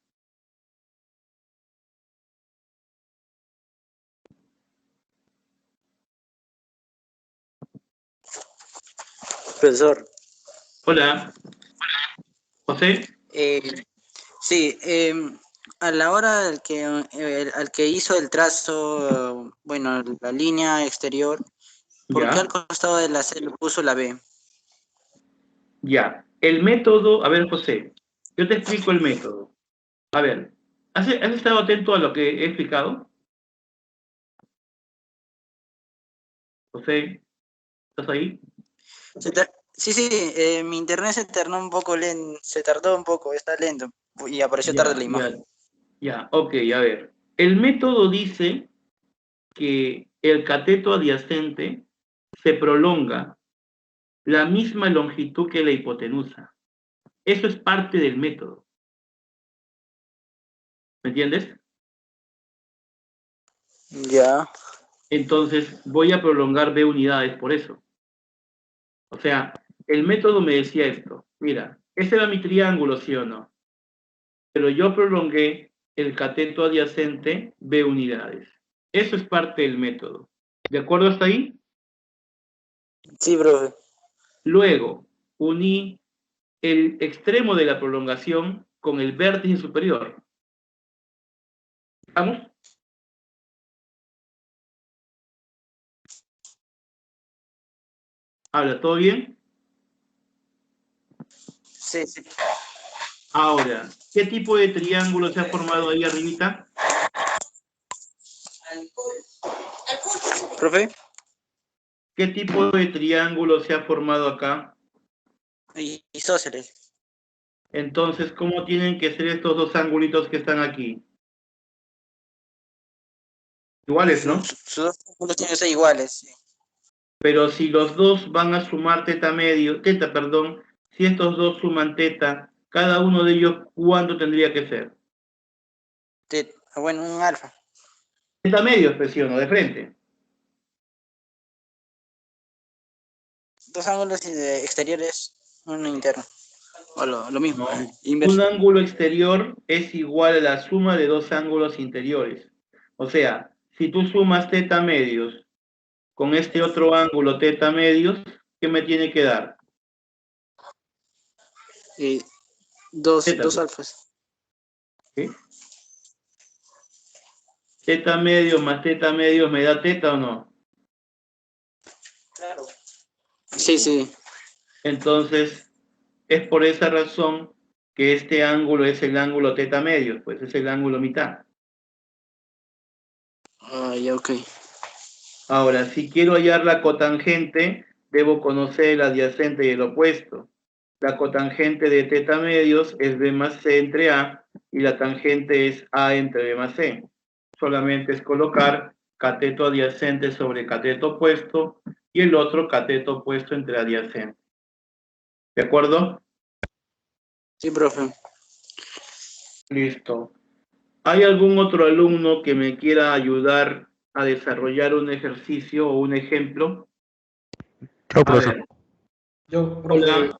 Profesor. Hola. José. Sí, a la hora al que hizo el trazo, bueno, la línea exterior, ¿por qué al Ya. costado de la C le puso la B? Ya. El método, a ver, José, yo te explico el método. A ver, ¿has estado atento a lo que he explicado? José, ¿estás ahí? Sí, mi internet se tardó un poco lento, se tardó un poco, está lento, y apareció tarde la imagen. Ya, ok, a ver. El método dice que el cateto adyacente se prolonga la misma longitud que la hipotenusa. Eso es parte del método. ¿Me entiendes? Ya. Entonces voy a prolongar B unidades por eso. O sea, el método me decía esto. Mira, ese era mi triángulo, ¿sí o no? Pero yo prolongué el cateto adyacente B unidades. Eso es parte del método. ¿De acuerdo hasta ahí? Sí, profe. Luego, uní el extremo de la prolongación con el vértice superior. ¿Vamos? ¿Habla todo bien? Sí. Ahora, ¿qué tipo de triángulo se ha formado ahí arribita? ¿Profe? ¿Qué tipo de triángulo se ha formado acá? Isósceles. Entonces, ¿cómo tienen que ser estos dos angulitos que están aquí? Iguales, ¿no? Sus dos ángulos tienen que ser iguales. Sí. Pero si los dos van a sumar teta, perdón, si estos dos suman teta, cada uno de ellos, ¿cuánto tendría que ser? Bueno, un alfa. Teta medio, presiono, de frente. Dos ángulos exteriores, uno interno. O lo mismo, No. Un inverso. ángulo exterior es igual a la suma de dos ángulos interiores. O sea, si tú sumas teta medios con este otro ángulo teta medios, ¿qué me tiene que dar? Dos Teta, alfas. ¿sí? Teta medios más teta medios, ¿me da teta o no? Claro. Sí, sí. Entonces, es por esa razón que este ángulo es el ángulo teta medios, pues es el ángulo mitad. Ya, ok. Ahora, si quiero hallar la cotangente, debo conocer el adyacente y el opuesto. La cotangente de teta medios es B más C entre A y la tangente es A entre B más C. Solamente es colocar cateto adyacente sobre cateto opuesto y el otro cateto opuesto entre adyacente. ¿De acuerdo? Sí, profe. Listo. ¿Hay algún otro alumno que me quiera ayudar a desarrollar un ejercicio o un ejemplo? Yo, A profesor. ver, Yo, profe. hola.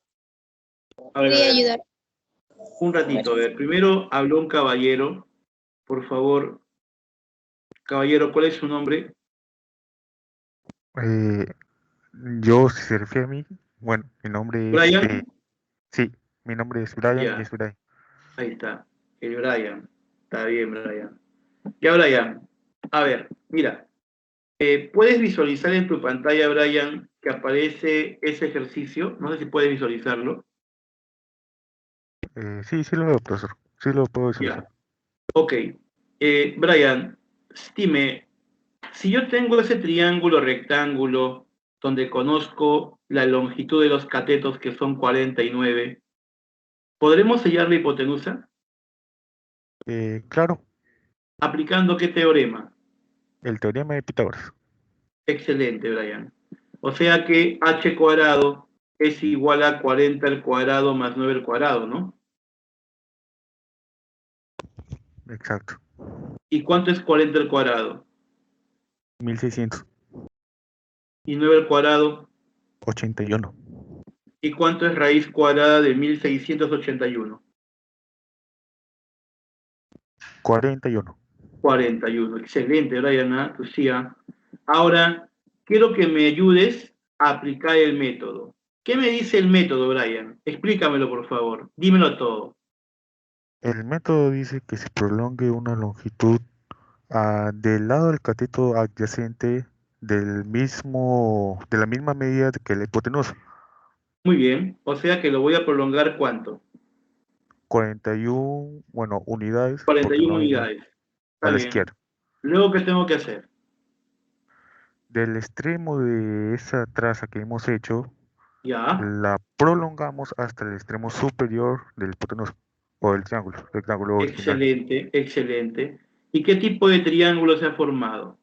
A ver, Quería ayudar. un ratito, a ver. Primero habló un caballero. Por favor, caballero, ¿cuál es su nombre? Eh, yo, si se refiere a mí, bueno, mi nombre es, ¿Brian? sí, mi nombre es Brian y Ya, es Brian. ahí está. El Brian. Está bien, Brian. Ya, Brian. A ver, mira. ¿Puedes visualizar en tu pantalla, Brian, que aparece ese ejercicio? No sé si puedes visualizarlo. Sí, sí lo veo, profesor. Sí lo puedo visualizar. Ya. Ok. Brian, dime, si yo tengo ese triángulo rectángulo donde conozco la longitud de los catetos que son 49, ¿podremos hallar la hipotenusa? Claro, ¿Aplicando qué teorema? el teorema de Pitágoras. Excelente, Brian. O sea que h cuadrado es igual a 40 al cuadrado más 9 al cuadrado, ¿no? Exacto. ¿Y cuánto es 40 al cuadrado? 1681. ¿Y 9 al cuadrado? 41. ¿Y cuánto es raíz cuadrada de 1681? 41. 41. Excelente, Brian, ¿ah? Tú sí, ¿ah? Ahora, quiero que me ayudes a aplicar el método. ¿Qué me dice el método, Brian? Explícamelo, por favor. Dímelo todo. El método dice que se prolongue una longitud del lado del cateto adyacente de la misma medida que la hipotenusa. Muy bien. O sea que lo voy a prolongar, ¿cuánto? 41, bueno, unidades, porque 41 no hay más, unidades. Está a la bien. izquierda. Luego, ¿qué tengo que hacer? Del extremo de esa traza que hemos hecho, Ya. la prolongamos hasta el extremo superior del hipotenusa, o del rectángulo original. Excelente, excelente. ¿Y qué tipo de triángulo se ha formado?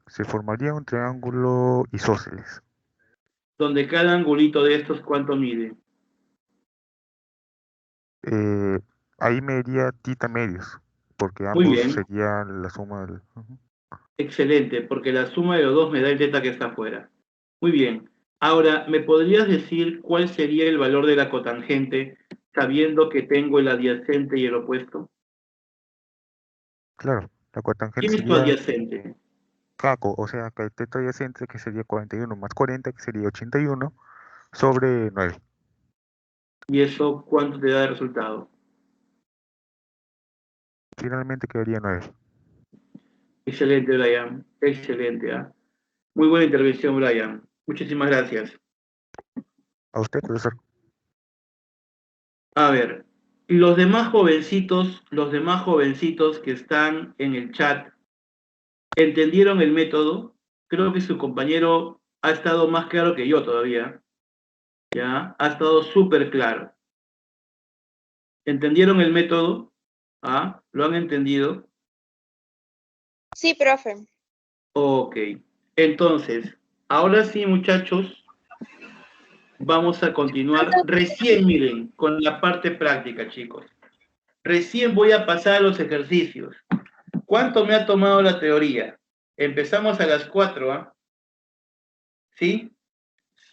Se formaría un triángulo isósceles. Donde cada angulito de estos, ¿cuánto mide? Eh, Ahí mediría tita medios, porque Muy ambos bien, serían la suma del... Ujú. excelente, porque la suma de los dos me da el teta que está afuera. Muy bien. Ahora, ¿me podrías decir cuál sería el valor de la cotangente sabiendo que tengo el adyacente y el opuesto? Claro, la cotangente ¿Quién es tu sería adyacente? caco, o sea, cateto adyacente que sería 41 más 40, que sería 81, sobre 9. ¿Y eso cuánto te da de resultado? Finalmente quedaría 9. Excelente, Brian. Excelente, ¿ah? Muy buena intervención, Brian. Muchísimas gracias. A usted, profesor. A ver, los demás jovencitos que están en el chat, ¿entendieron el método? Creo que su compañero ha estado más claro que yo todavía, ¿ya? Ha estado súper claro. ¿Entendieron el método? ¿Ah? ¿Lo han entendido? Sí, profe. Ok. Entonces, ahora sí, muchachos, vamos a continuar. Recién, miren, con la parte práctica, chicos. Recién voy a pasar a los ejercicios. ¿Cuánto me ha tomado la teoría? Empezamos a las 4, ¿ah? ¿Sí?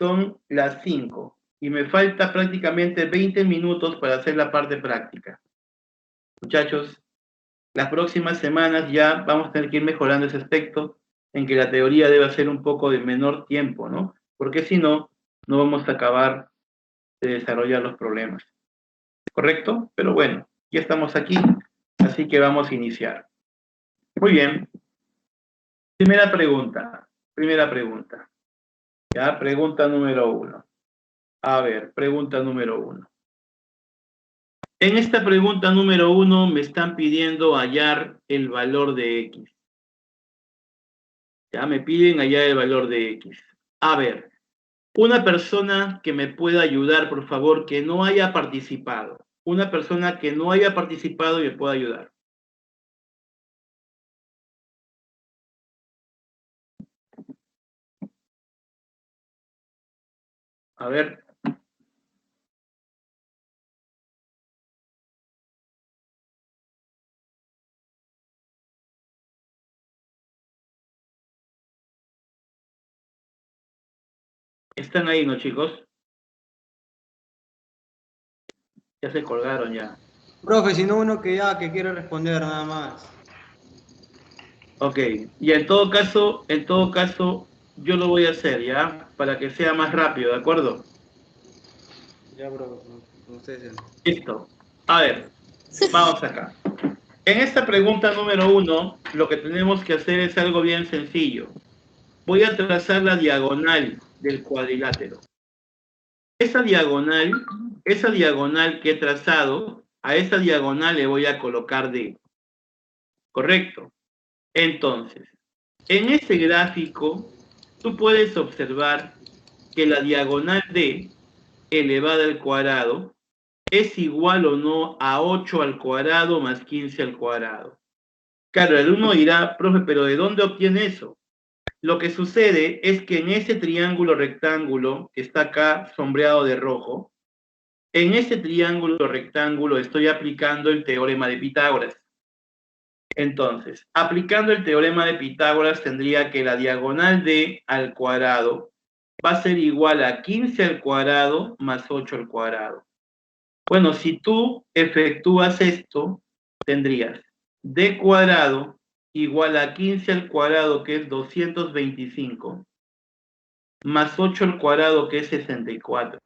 son las 5 y me falta prácticamente 20 minutos para hacer la parte práctica. Muchachos, las próximas semanas ya vamos a tener que ir mejorando ese aspecto en que la teoría debe ser un poco de menor tiempo, ¿no? Porque si no, no vamos a acabar de desarrollar los problemas. ¿Correcto? Pero bueno, ya estamos aquí, así que vamos a iniciar. Muy bien. Primera pregunta. Ya, pregunta número 1. A ver, pregunta número 1. En esta pregunta número 1 me están pidiendo hallar el valor de X. Ya me piden hallar el valor de X. A ver, una persona que me pueda ayudar, por favor, que no haya participado. Una persona que no haya participado y me pueda ayudar. A ver. ¿Están ahí, no, chicos? Ya se colgaron ya. Profe, si no uno que quiere responder nada más. Ok, y en todo caso, yo lo voy a hacer, ¿ya? Para que sea más rápido, ¿de acuerdo? Ya, bro, como ustedes sean. Listo. A ver, vamos acá. En esta pregunta número 1, lo que tenemos que hacer es algo bien sencillo. Voy a trazar la diagonal del cuadrilátero. Esa diagonal que he trazado, a esa diagonal le voy a colocar D. ¿Correcto? Entonces, en este gráfico, tú puedes observar que la diagonal D elevada al cuadrado es igual o no a 8 al cuadrado más 15 al cuadrado. Claro, el uno dirá, profe, pero ¿de dónde obtiene eso? Lo que sucede es que en ese triángulo rectángulo que está acá sombreado de rojo, en ese triángulo rectángulo estoy aplicando el teorema de Pitágoras. Entonces, aplicando el teorema de Pitágoras tendría que la diagonal de al cuadrado va a ser igual a 15 al cuadrado más 8 al cuadrado. Bueno, si tú efectúas esto, tendrías d cuadrado igual a 15 al cuadrado, que es 225, más 8 al cuadrado, que es 64.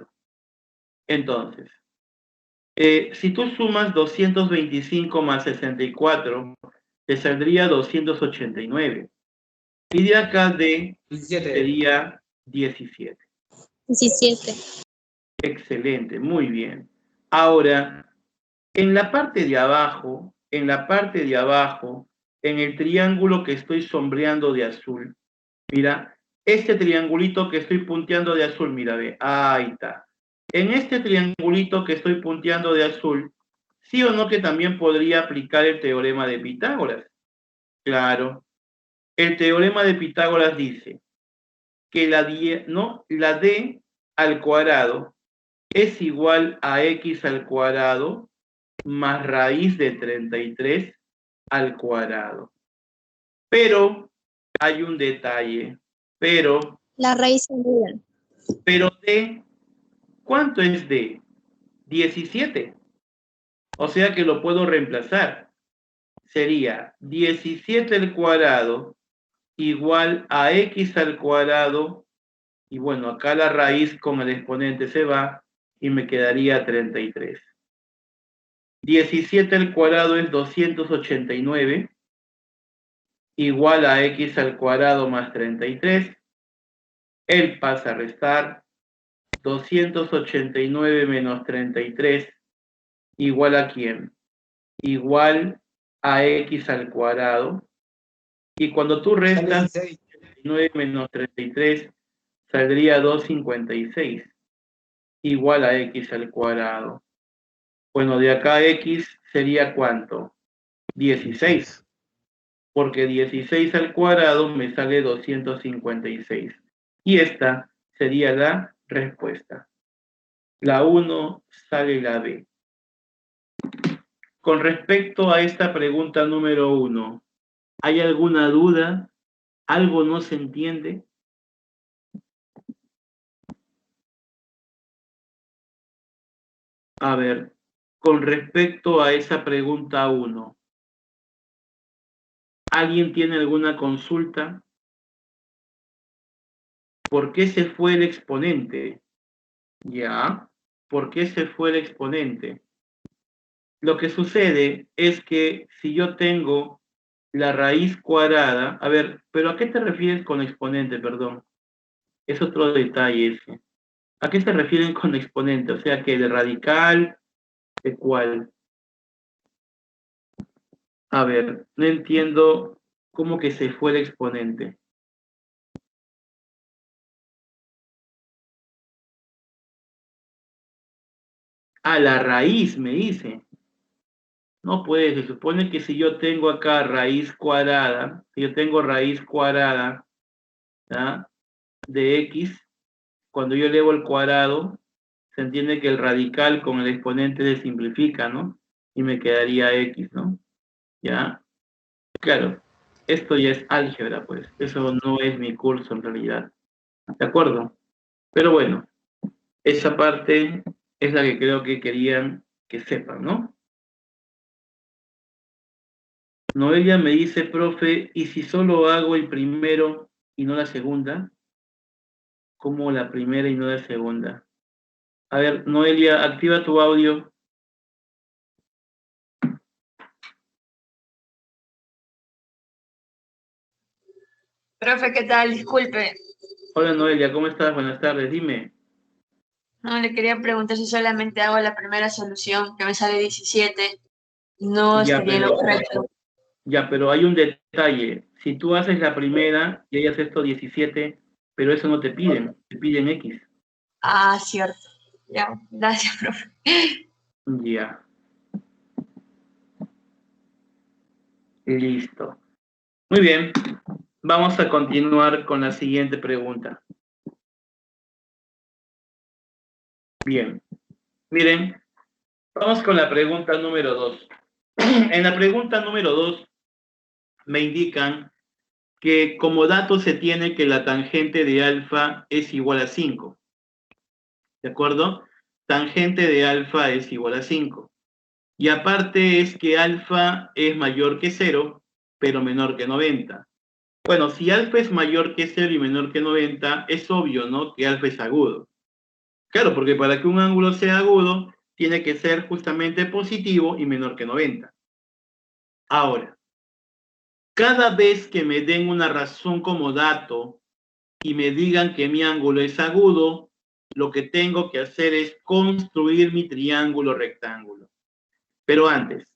Entonces, si tú sumas 225 más 64, te saldría 289. Y de acá D 17. sería 17. 17. Excelente, muy bien. Ahora, en la parte de abajo, en el triángulo que estoy sombreando de azul, mira, este triangulito que estoy punteando de azul, mira, ve, ahí está. En este triangulito que estoy punteando de azul, ¿sí o no que también podría aplicar el teorema de Pitágoras? Claro. El teorema de Pitágoras dice que la D al cuadrado es igual a X al cuadrado más raíz de 33 al cuadrado. Pero hay un detalle, pero La raíz anuda. D, ¿cuánto es D? 17. O sea que lo puedo reemplazar. Sería 17 al cuadrado igual a X al cuadrado, y bueno, acá la raíz con el exponente se va y me quedaría 33. 17 al cuadrado es 289, igual a X al cuadrado más 33. Él pasa a restar. 289 menos 33, igual a ¿quién? Igual a X al cuadrado. Y cuando tú restas 9 menos 33, saldría 256, igual a X al cuadrado. Bueno, de acá X sería ¿cuánto? 16. Porque 16 al cuadrado me sale 256. Y esta sería la respuesta. La 1 sale la B. Con respecto a esta pregunta número 1, ¿hay alguna duda? ¿Algo no se entiende? A ver, con respecto a esa pregunta 1, ¿alguien tiene alguna consulta? ¿Por qué se fue el exponente? Ya, ¿por qué se fue el exponente? Lo que sucede es que si yo tengo la raíz cuadrada, a ver, pero ¿a qué te refieres con exponente, perdón? Es otro detalle ese. ¿A qué se refieren con exponente? O sea, que de radical, ¿de cuál? A ver, no entiendo cómo que se fue el exponente. A la raíz, me dice. No puede, se supone que si yo tengo acá raíz cuadrada, si yo tengo raíz cuadrada, ¿ya?, de x, cuando yo elevo el cuadrado, se entiende que el radical con el exponente se simplifica, ¿no? Y me quedaría x, ¿no? ¿Ya? Claro, esto ya es álgebra, pues. Eso no es mi curso en realidad. ¿De acuerdo? Pero bueno, esa parte es la que creo que querían que sepan, ¿no? Noelia me dice, profe, ¿y si solo hago el primero y no la segunda? ¿Cómo la primera y no la segunda? A ver, Noelia, activa tu audio. Profe, ¿qué tal? Disculpe. Hola Noelia, ¿cómo estás? Buenas tardes, dime. No, le quería preguntar si solamente hago la primera solución, que me sale 17. No estaría en lo correcto. Ya, pero hay un detalle. Si tú haces la primera y hayas esto 17, pero eso no te piden X. Ah, cierto. Ya, gracias, profe. Ya. Listo. Muy bien. Vamos a continuar con la siguiente pregunta. Bien. Miren, vamos con la pregunta número 2. En la pregunta número 2 me indican que como dato se tiene que la tangente de alfa es igual a 5. ¿De acuerdo? Tangente de alfa es igual a 5. Y aparte es que alfa es mayor que 0, pero menor que 90. Bueno, si alfa es mayor que 0 y menor que 90, es obvio, ¿no?, que alfa es agudo. Claro, porque para que un ángulo sea agudo, tiene que ser justamente positivo y menor que 90. Ahora, cada vez que me den una razón como dato y me digan que mi ángulo es agudo, lo que tengo que hacer es construir mi triángulo rectángulo. Pero antes,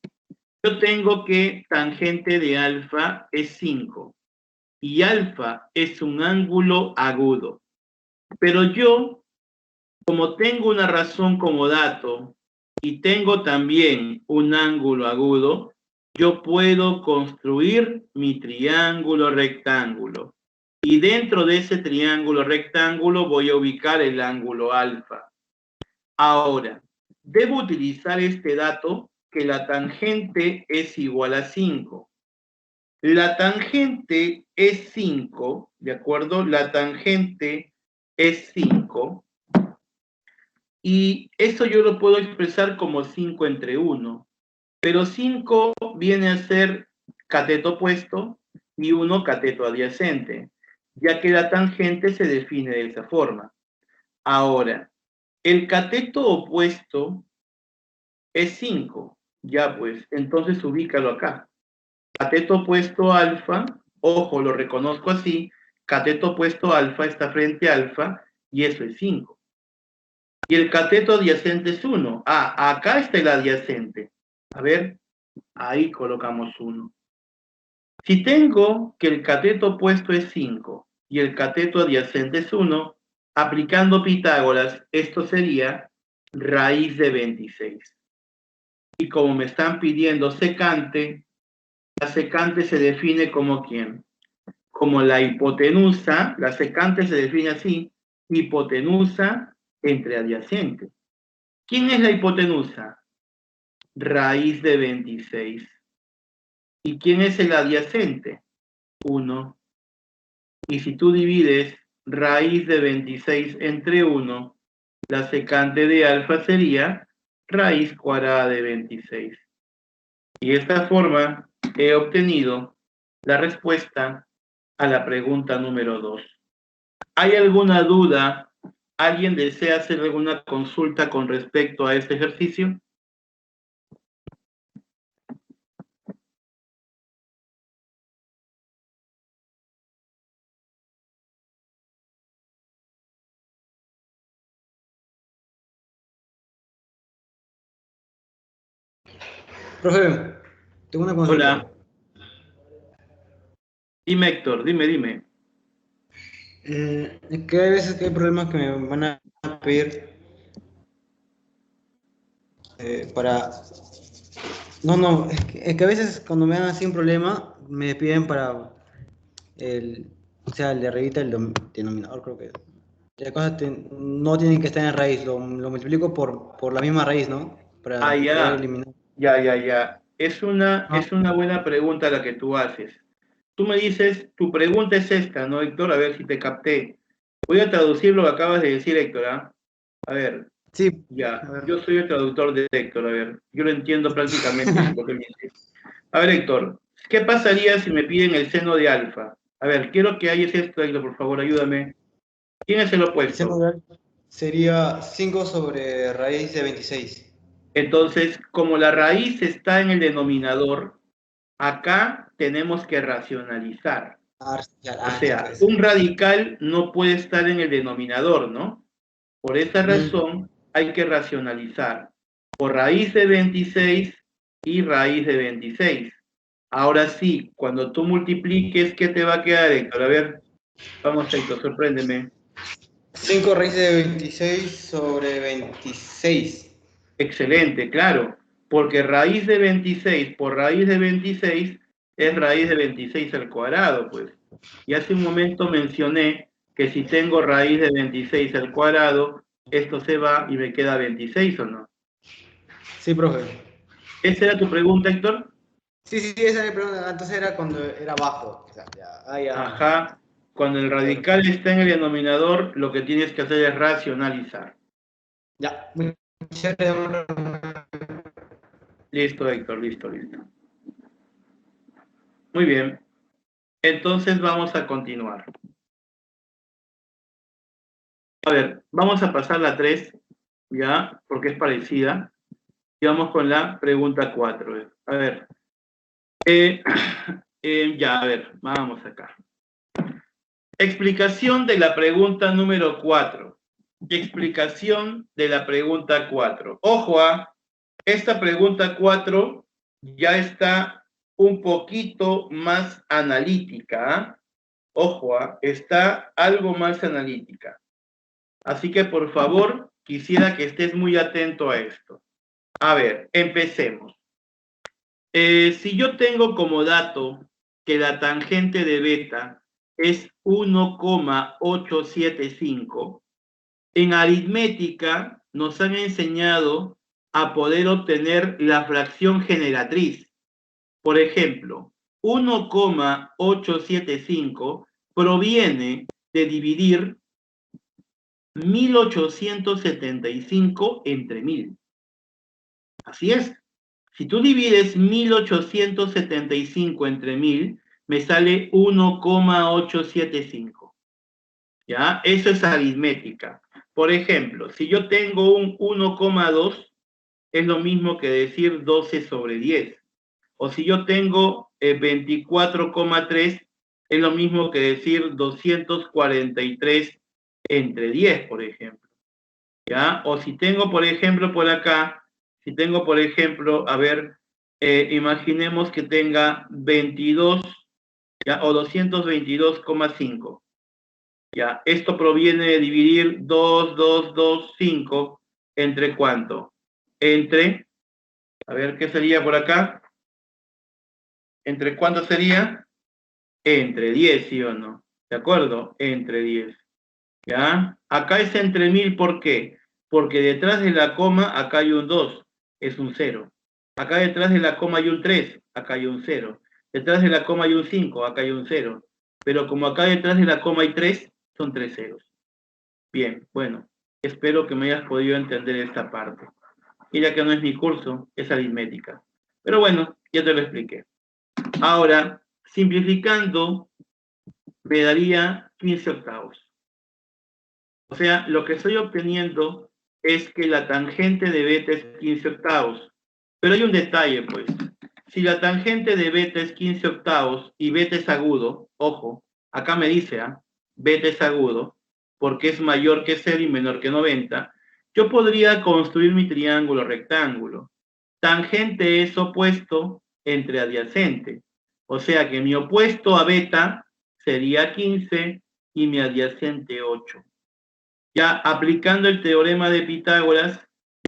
yo tengo que tangente de alfa es 5 y alfa es un ángulo agudo. Pero yo, como tengo una razón como dato y tengo también un ángulo agudo, yo puedo construir mi triángulo rectángulo. Y dentro de ese triángulo rectángulo voy a ubicar el ángulo alfa. Ahora, debo utilizar este dato que la tangente es igual a 5. La tangente es 5, ¿de acuerdo? La tangente es 5. Y eso yo lo puedo expresar como 5 entre 1. Pero 5 viene a ser cateto opuesto y 1 cateto adyacente, ya que la tangente se define de esa forma. Ahora, el cateto opuesto es 5. Ya pues, entonces ubícalo acá. Cateto opuesto alfa, ojo, lo reconozco así, cateto opuesto alfa está frente a alfa y eso es 5. Y el cateto adyacente es 1. Ah, acá está el adyacente. A ver, ahí colocamos 1. Si tengo que el cateto opuesto es 5 y el cateto adyacente es 1, aplicando Pitágoras, esto sería raíz de 26. Y como me están pidiendo secante, la secante se define como ¿quién? Como la hipotenusa, la secante se define así, hipotenusa entre adyacentes. ¿Quién es la hipotenusa? Raíz de 26. ¿Y quién es el adyacente? 1. Y si tú divides raíz de 26 entre 1, la secante de alfa sería raíz cuadrada de 26. Y de esta forma he obtenido la respuesta a la pregunta número 2. ¿Hay alguna duda? ¿Alguien desea hacer alguna consulta con respecto a este ejercicio? Profe, tengo una consulta. Hola. Dime, Héctor, dime. Es que hay veces que hay problemas que me van a pedir para... No, es que a veces cuando me dan así un problema, me piden para o sea, el de arribita, el denominador, creo que las cosas no tienen que estar en raíz, lo multiplico por la misma raíz, ¿no? Para poder Ya. eliminar. Ya. Es una buena pregunta la que tú haces. Tú me dices, tu pregunta es esta, ¿no, Héctor? A ver si te capté. Voy a traducir lo que acabas de decir, Héctor, ¿ah? A ver, Sí. ya, A ver. yo soy el traductor de Héctor, a ver, yo lo entiendo prácticamente lo que me dice. A ver, Héctor, ¿qué pasaría si me piden el seno de alfa? A ver, quiero que hayas esto, Héctor, por favor, ayúdame. ¿Quién es el El opuesto? seno de alfa sería 5 sobre raíz de 26. Entonces, como la raíz está en el denominador, acá tenemos que racionalizar. O sea, un radical no puede estar en el denominador, ¿no? Por esta razón hay que racionalizar por raíz de 26 y raíz de 26. Ahora sí, cuando tú multipliques, ¿qué te va a quedar, Héctor? A ver, vamos, Héctor, sorpréndeme. 5 raíz de 26 sobre 26. Excelente, claro, porque raíz de 26 por raíz de 26 es raíz de 26 al cuadrado, pues. Y hace un momento mencioné que si tengo raíz de 26 al cuadrado, esto se va y me queda 26, ¿o no? Sí, profe. ¿Esa era tu pregunta, Héctor? Sí, esa era mi pregunta. Entonces era cuando era bajo. O sea, ya. Ajá. Cuando el radical está en el denominador, lo que tienes que hacer es racionalizar. Ya. Muchas gracias. Listo, Héctor, listo. Muy bien. Entonces vamos a continuar. A ver, vamos a pasar la 3, ya, porque es parecida. Y vamos con la pregunta 4. A ver. Ya, a ver, vamos acá. Explicación de la pregunta número 4. Explicación de la pregunta 4. Ojo, esta pregunta 4 ya está un poquito más analítica. Ojo, está algo más analítica. Así que, por favor, quisiera que estés muy atento a esto. A ver, empecemos. Si yo tengo como dato que la tangente de beta es 1,875, en aritmética nos han enseñado a poder obtener la fracción generatriz. Por ejemplo, 1,875 proviene de dividir 1875 entre 1000. Así es. Si tú divides 1875 entre 1000, me sale 1,875. ¿Ya? Eso es aritmética. Por ejemplo, si yo tengo un 1,2, es lo mismo que decir 12 sobre 10. O si yo tengo 24,3, es lo mismo que decir 243 entre 10, por ejemplo. ¿Ya? O si tengo, por ejemplo, por acá, a ver, imaginemos que tenga 22, ¿ya? O 222,5. ¿Ya? Esto proviene de dividir 5 entre ¿cuánto? Entre, a ver, ¿qué sería por acá? ¿Entre cuánto sería? Entre 10, ¿sí o no? ¿De acuerdo? Entre 10. ¿Ya? Acá es entre 1000, ¿por qué? Porque detrás de la coma, acá hay un 2, es un 0. Acá detrás de la coma hay un 3, acá hay un 0. Detrás de la coma hay un 5, acá hay un 0. Pero como acá detrás de la coma hay 3, son 3 ceros. Bien, bueno, espero que me hayas podido entender esta parte. y ya que no es mi curso, es aritmética. Pero bueno, ya te lo expliqué. Ahora, simplificando, me daría 15 octavos. O sea, lo que estoy obteniendo es que la tangente de beta es 15 octavos. Pero hay un detalle, pues. Si la tangente de beta es 15 octavos y beta es agudo, ojo, acá me dice, beta es agudo, porque es mayor que 0 y menor que 90, yo podría construir mi triángulo rectángulo. Tangente es opuesto entre adyacente. O sea que mi opuesto a beta sería 15 y mi adyacente 8. Ya aplicando el teorema de Pitágoras,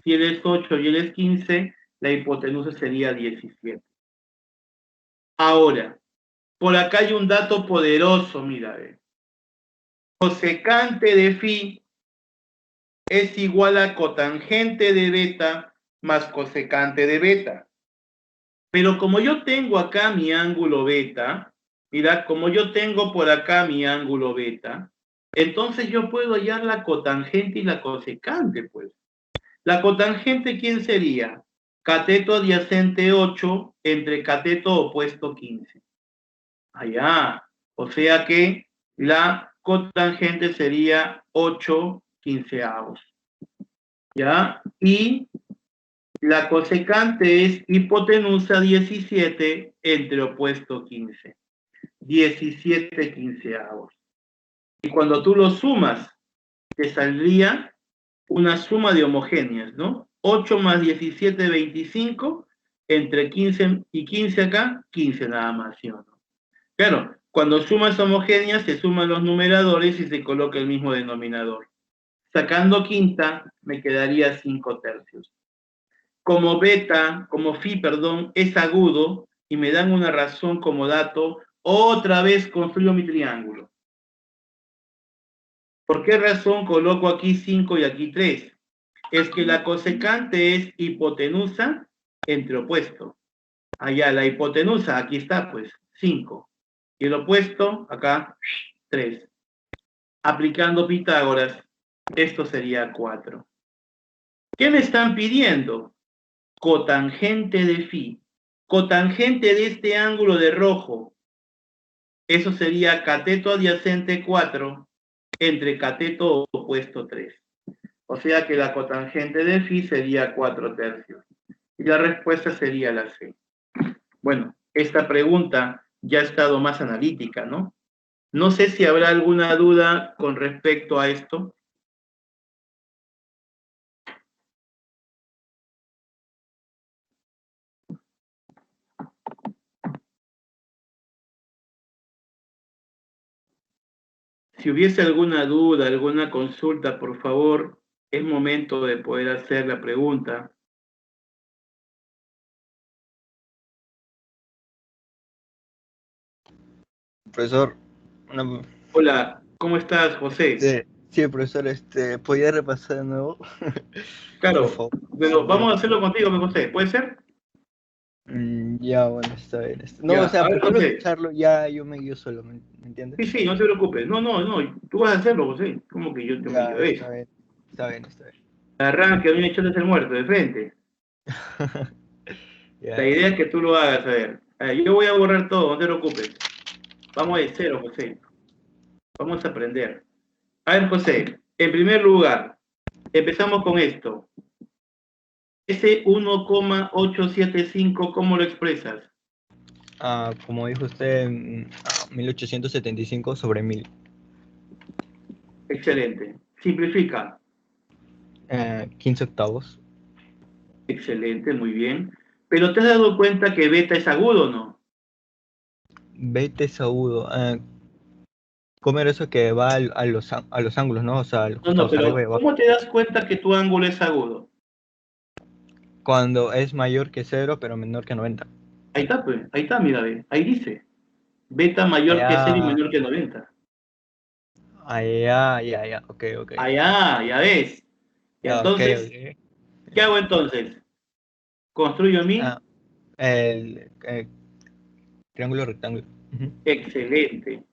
si él es 8 y él es 15, la hipotenusa sería 17. Ahora, por acá hay un dato poderoso, mira, cosecante de phi es igual a cotangente de beta más cosecante de beta. Pero como yo tengo acá mi ángulo beta, mira, como yo tengo por acá mi ángulo beta, entonces yo puedo hallar la cotangente y la cosecante, pues. La cotangente, ¿quién sería? Cateto adyacente 8 entre cateto opuesto 15. Allá. O sea que la cotangente sería 8 quinceavos. ¿Ya? Y la cosecante es hipotenusa 17 entre opuesto 15. 17 quinceavos. Y cuando tú lo sumas, te saldría una suma de homogéneas, ¿no? 8 más 17, 25, entre 15 y 15 acá, 15 nada más, ¿sí o no? Claro, cuando sumas homogéneas, se suman los numeradores y se coloca el mismo denominador. Sacando quinta, me quedaría 5 tercios. Como phi, perdón, es agudo y me dan una razón como dato, otra vez construyo mi triángulo. ¿Por qué razón coloco aquí 5 y aquí 3? Es que la cosecante es hipotenusa entre opuesto. Allá, la hipotenusa, aquí está, pues, 5. Y el opuesto, acá, 3. Aplicando Pitágoras, esto sería 4. ¿Qué me están pidiendo? Cotangente de phi. Cotangente de este ángulo de rojo. Eso sería cateto adyacente 4 entre cateto opuesto 3. O sea que la cotangente de phi sería 4 tercios. Y la respuesta sería la C. Bueno, esta pregunta ya ha estado más analítica, ¿no? No sé si habrá alguna duda con respecto a esto. Si hubiese alguna duda, alguna consulta, por favor, es momento de poder hacer la pregunta. Profesor, Hola, ¿cómo estás, José? sí, profesor, ¿podría repasar de nuevo? Por Claro, favor. pero vamos a hacerlo contigo, José, ¿puede ser? Ya, bueno, está bien. No, Ya, o sea, a ver, prefiero José. escucharlo, ya yo me guío solo, ¿me entiendes? Sí, no te preocupes. No, tú vas a hacerlo, José. ¿Cómo que yo te me Ya, guío eso? está bien. Arranque, a mí me echaste el muerto, de frente. La Ya, idea es que tú lo hagas, a ver, yo voy a borrar todo, no te preocupes. Vamos de cero, José. Vamos a aprender. A ver, José, en primer lugar, empezamos con esto. Ese 1,875, ¿cómo lo expresas? como dijo usted, 1875 sobre 1000. Excelente. Simplifica. 15 octavos. Excelente, muy bien. Pero ¿te has dado cuenta que beta es agudo o no? Beta es agudo. ¿Cómo era eso que va a los ángulos, ¿no? O sea, a los No, costados, arriba y pero abajo. ¿cómo te das cuenta que tu ángulo es agudo? Cuando es mayor que 0, pero menor que 90. Ahí está, pues. Ahí está, mira, ve. Ahí dice. Beta mayor que 0 y Allá, menor que 90. ya, ok. Allá, ya ves. Y Ya, ok. entonces, ¿qué hago entonces? ¿Construyo mi? Ah, el triángulo rectángulo. Ujú. Excelente.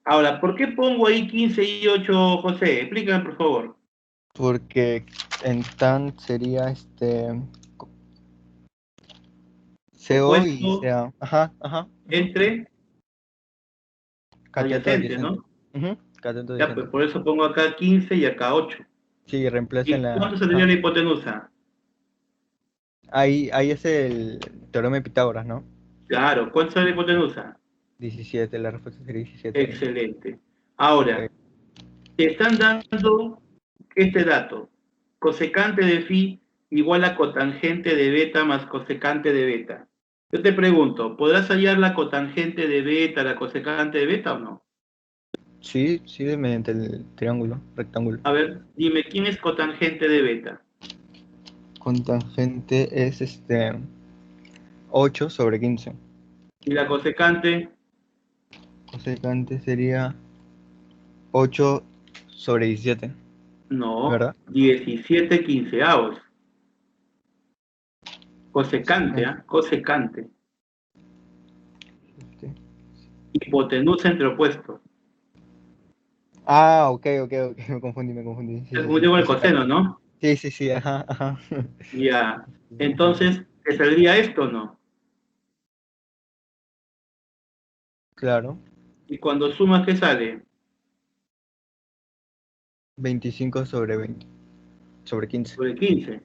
Ahora, ¿por qué pongo ahí 15 y 8, José? Explícame, por favor. Porque en tan sería CO y Opuesto CA. Ajá, ajá. entre Cateto adyacente, adyacente. ¿no? Cateto Ya, pues adyacente. por eso pongo acá 15 y acá 8. Sí, reemplacen ¿Y la. cuánto saldría Ajá. la hipotenusa? Ahí es el teorema de Pitágoras, ¿no? Claro, ¿cuánto sale la hipotenusa? 17, la respuesta sería 17 ahí. Excelente. Ahora, Ok. te están dando este dato. Cosecante de phi igual a cotangente de beta más cosecante de beta. Yo te pregunto, ¿podrás hallar la cotangente de beta, la cosecante de beta o no? Sí, sí, mediante el triángulo, rectángulo. A ver, dime, ¿quién es cotangente de beta? Contangente es 8 sobre 15. ¿Y la cosecante? Cosecante sería 8 sobre 17, No, ¿verdad? 17 quinceavos. Cosecante, Cosecante. ¿ah? Cosecante. Sí. Hipotenusa entre opuestos. Ah, ok, me confundí. Sí, Se sí, sí, confundió con el cosecante. coseno, ¿no? Sí, sí, sí, ajá, ajá. Ya. Ajá. Entonces, ¿te saldría esto o no? Claro, Y cuando sumas, ¿qué sale? 25 sobre 20, sobre 15. Sobre 15.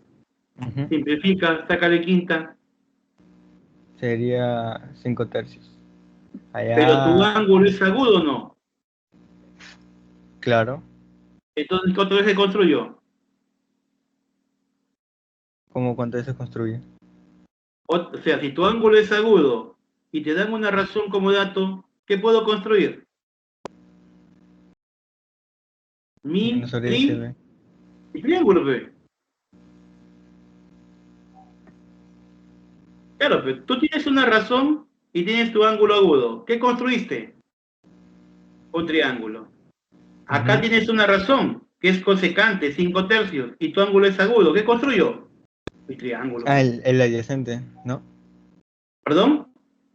Ujú. Simplifica, sácale quinta. Sería 5 tercios. Pero tu Allá, ángulo es agudo o no. claro, Entonces, ¿cuánto vez se construyó? ¿cómo cuánto se construye? O sea, si tu ángulo es agudo y te dan una razón como dato, ¿qué puedo construir? No Mi, sabría tri decirle. y triángulo, pe. Claro, pero tú tienes una razón y tienes tu ángulo agudo. ¿Qué construiste? Un triángulo. Acá Ujú. tienes una razón, que es cosecante, 5 tercios, y tu ángulo es agudo. ¿Qué construyó? Mi triángulo, Ah, pe. el adyacente, ¿no? ¿Perdón?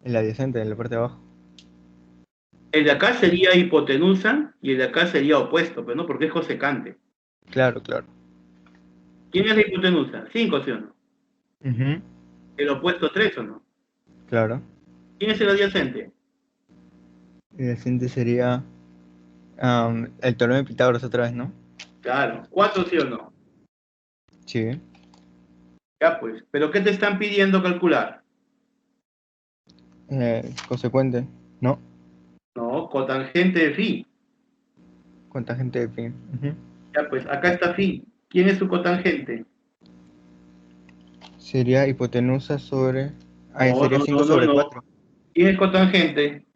El adyacente, en la parte de abajo. El de acá sería hipotenusa y el de acá sería opuesto, pero no, porque es cosecante. Claro, claro. ¿Quién es la hipotenusa? 5, ¿sí o no? Ujú. ¿El opuesto 3 o no? Claro. ¿Quién es el adyacente? El adyacente sería el teorema de Pitágoras otra vez, ¿no? Claro, 4, ¿sí o no? Sí. Ya pues, ¿pero qué te están pidiendo calcular? Consecuente, ¿no? No, cotangente de phi. Contangente de pi. Ujú. Ya pues, acá está phi. ¿Quién es su cotangente? Sería hipotenusa sobre. Ahí No, sería no, 5 no, no, sobre no. 4. ¿Quién es cotangente?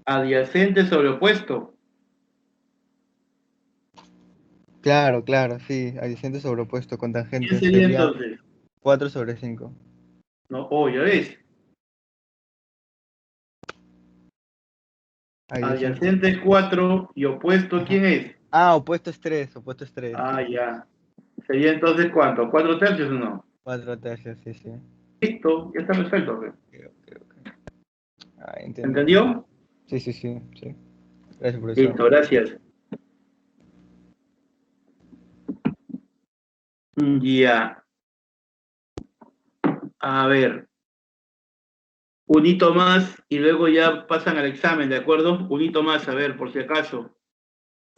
Adyacente sobre opuesto. Claro, claro, sí. Adyacente sobre opuesto, ¿Quién contangente sería sería entonces? 4 sobre 5. No, oh, ya ves. Adyacente. Adyacente es 4 y opuesto, Ajá. ¿quién es? Ah, opuesto es 3, opuesto es 3. Ah, ya. ¿Sería entonces cuánto? ¿4 tercios o no? 4 tercios, sí, sí. Listo, ya está perfecto. Pe. Ok. Ah, entiendo. ¿Entendió? Sí, sí, sí, sí. Gracias, profesor. Listo, gracias. Ya. A ver. Un hito más y luego ya pasan al examen, ¿de acuerdo? Un hito más, a ver, por si acaso.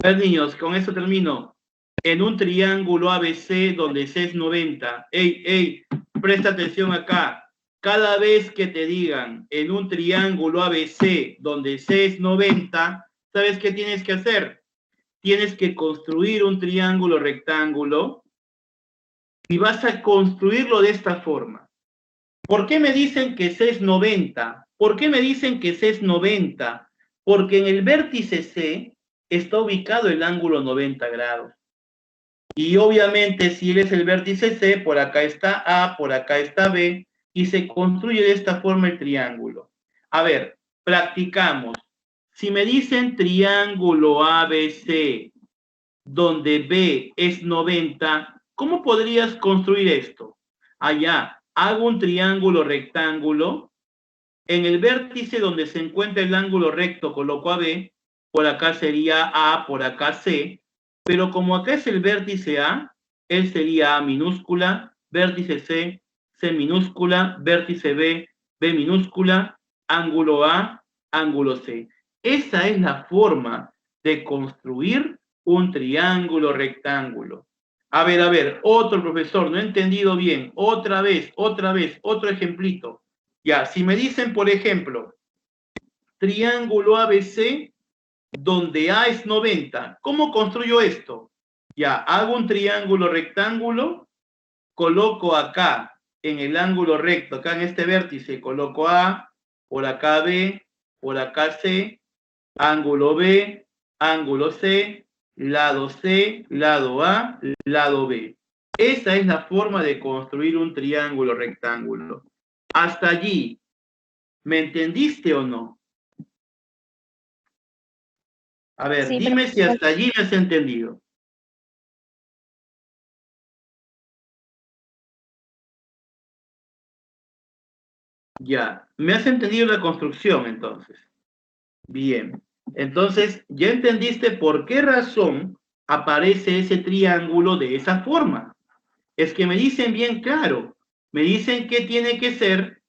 A ver, niños, con eso termino. En un triángulo ABC donde C es 90. Ey, presta atención acá. Cada vez que te digan en un triángulo ABC donde C es 90, ¿sabes qué tienes que hacer? Tienes que construir un triángulo rectángulo y vas a construirlo de esta forma. ¿Por qué me dicen que C es 90? ¿Por qué me dicen que C es 90? Porque en el vértice C está ubicado el ángulo 90 grados. Y obviamente si él es el vértice C, por acá está A, por acá está B, y se construye de esta forma el triángulo. A ver, practicamos. Si me dicen triángulo ABC, donde B es 90, ¿cómo podrías construir esto? Allá, hago un triángulo rectángulo, en el vértice donde se encuentra el ángulo recto coloco a B, por acá sería A, por acá C, pero como acá es el vértice A, él sería A minúscula, vértice C, C minúscula, vértice B, B minúscula, ángulo A, ángulo C. Esa es la forma de construir un triángulo rectángulo. A ver, otro profesor, no he entendido bien. Otra vez, otro ejemplito. Ya, si me dicen, por ejemplo, triángulo ABC, donde A es 90, ¿cómo construyo esto? Ya, hago un triángulo rectángulo, coloco acá, en el ángulo recto, acá en este vértice, coloco A, por acá B, por acá C, ángulo B, ángulo C, lado A, lado B. Esa es la forma de construir un triángulo rectángulo. Hasta allí, ¿me entendiste o no? A ver, Sí, dime si hasta allí me has entendido. Ya, me has entendido la construcción entonces. Bien, entonces ya entendiste por qué razón aparece ese triángulo de esa forma. Es que me dicen bien claro, me dicen que tiene que ser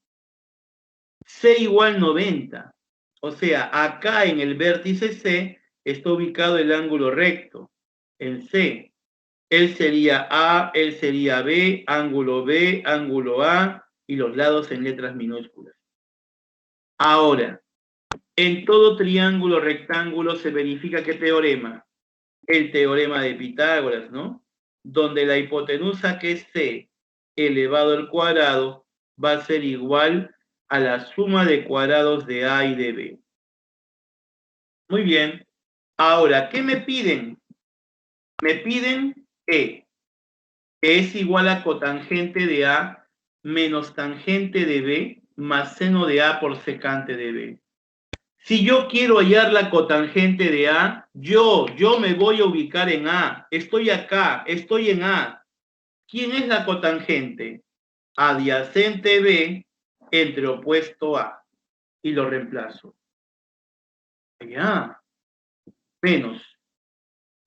C igual 90. O sea, acá en el vértice C está ubicado el ángulo recto, en C. Él sería A, él sería B, ángulo A y los lados en letras minúsculas. Ahora, en todo triángulo rectángulo se verifica ¿qué teorema? El teorema de Pitágoras, ¿no? Donde la hipotenusa que es C elevado al cuadrado va a ser igual a la suma de cuadrados de A y de B. Muy bien. Ahora, ¿qué me piden? Me piden E, que es igual a cotangente de A menos tangente de B más seno de A por secante de B. Si yo quiero hallar la cotangente de A, yo me voy a ubicar en A. Estoy acá, estoy en A. ¿Quién es la cotangente? Adyacente B entre opuesto A. Y lo reemplazo. Ya. Menos.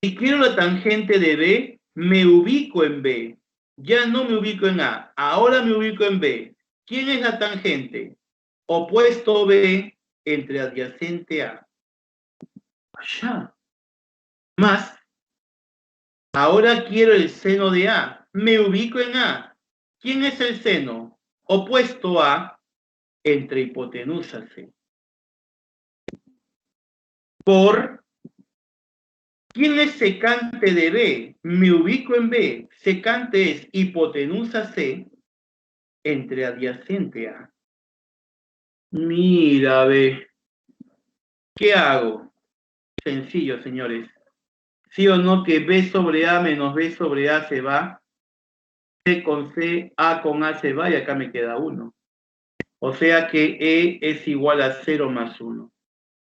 Si quiero la tangente de B, me ubico en B. Ya no me ubico en A. Ahora me ubico en B. ¿Quién es la tangente? Opuesto B entre adyacente A. Allá. Más. Ahora quiero el seno de A. Me ubico en A. ¿Quién es el seno? Opuesto A entre hipotenusa C. Por ¿quién es secante de B? Me ubico en B. Secante es hipotenusa C entre adyacente A. Mira, B. ¿Qué hago? Sencillo, señores. ¿Sí o no que B sobre A menos B sobre A se va? C con C, A con A se va y acá me queda 1. O sea que E es igual a 0 más 1.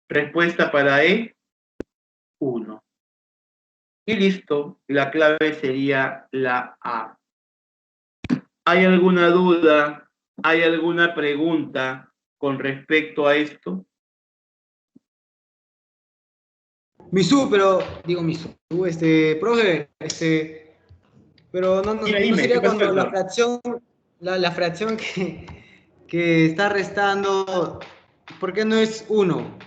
Respuesta para E, 1. Y listo, la clave sería la A. ¿Hay alguna duda? ¿Hay alguna pregunta con respecto a esto? Profe, pero no Dime, sería ¿qué pasó, cuando Héctor? la fracción que está restando, ¿por qué no es 1?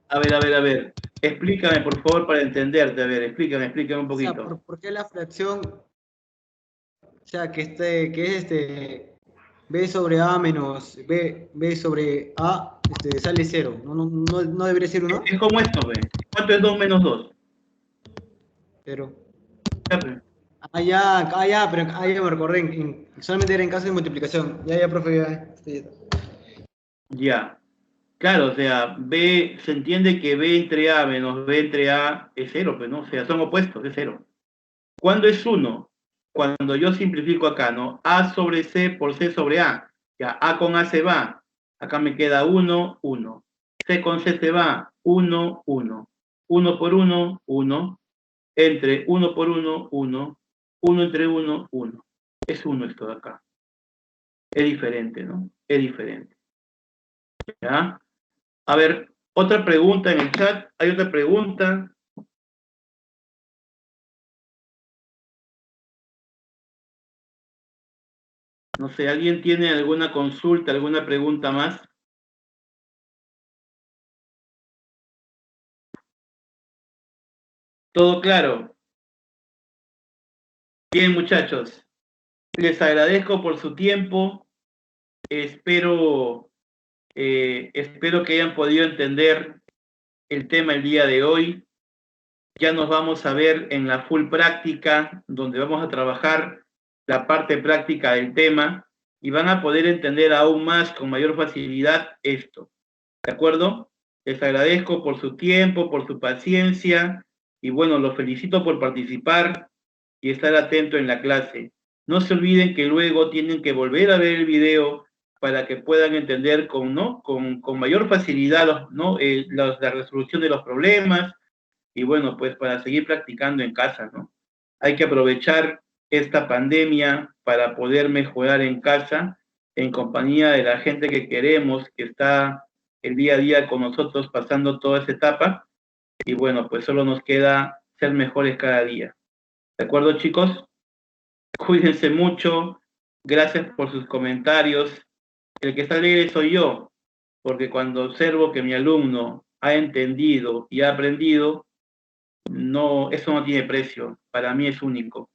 A ver. Explícame, por favor, para entenderte. A ver, explícame un O sea, poquito. ¿por qué la fracción, o sea, que es B sobre A menos B sobre A, sale 0? ¿No debería ser 1? Es como esto, ¿ve? ¿Cuánto es 2 menos 2? 0. Ya, pe. Pero ya me recordé, solamente era en caso de multiplicación. Ya, profe, ya. Ya. Claro, o sea, B, se entiende que B entre A menos B entre A es 0, pero no, o sea, son opuestos, es 0. ¿Cuándo es 1? Cuando yo simplifico acá, ¿no? A sobre C por C sobre A. Ya, A con A se va. Acá me queda 1, 1. C con C se va. 1, 1. 1 por 1, 1. Entre 1 por 1, 1. 1 entre 1, 1. Es 1 esto de acá. Es diferente, ¿no? Es diferente. ¿Ya? A ver, Otra pregunta en el chat. ¿Hay otra pregunta? No sé, ¿alguien tiene alguna consulta, alguna pregunta más? ¿Todo claro? Bien, muchachos. Les agradezco por su tiempo. Espero que hayan podido entender el tema el día de hoy. Ya nos vamos a ver en la full práctica, donde vamos a trabajar la parte práctica del tema y van a poder entender aún más con mayor facilidad esto. ¿De acuerdo? Les agradezco por su tiempo, por su paciencia y bueno, los felicito por participar y estar atento en la clase. No se olviden que luego tienen que volver a ver el video para que puedan entender con mayor facilidad la resolución de los problemas y bueno, pues para seguir practicando en casa, ¿no? Hay que aprovechar esta pandemia para poder mejorar en casa, en compañía de la gente que queremos, que está el día a día con nosotros pasando toda esa etapa. Y bueno, pues solo nos queda ser mejores cada día. ¿De acuerdo, chicos? Cuídense mucho. Gracias por sus comentarios. El que está alegre soy yo, porque cuando observo que mi alumno ha entendido y ha aprendido, no, eso no tiene precio, para mí es único.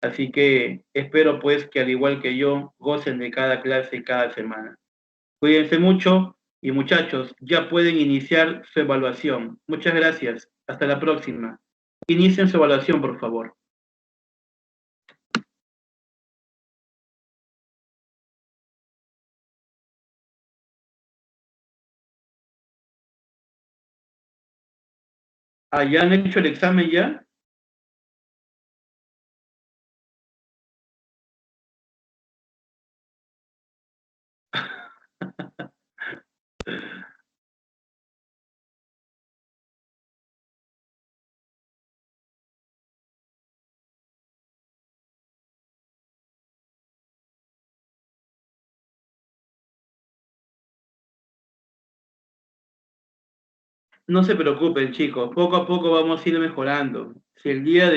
Así que espero pues que al igual que yo, gocen de cada clase y cada semana. Cuídense mucho y muchachos, ya pueden iniciar su evaluación. Muchas gracias. Hasta la próxima. Inicien su evaluación, por favor. ¿Ah, ya han hecho el examen ya? No se preocupen, chicos. Poco a poco vamos a ir mejorando. Si el día de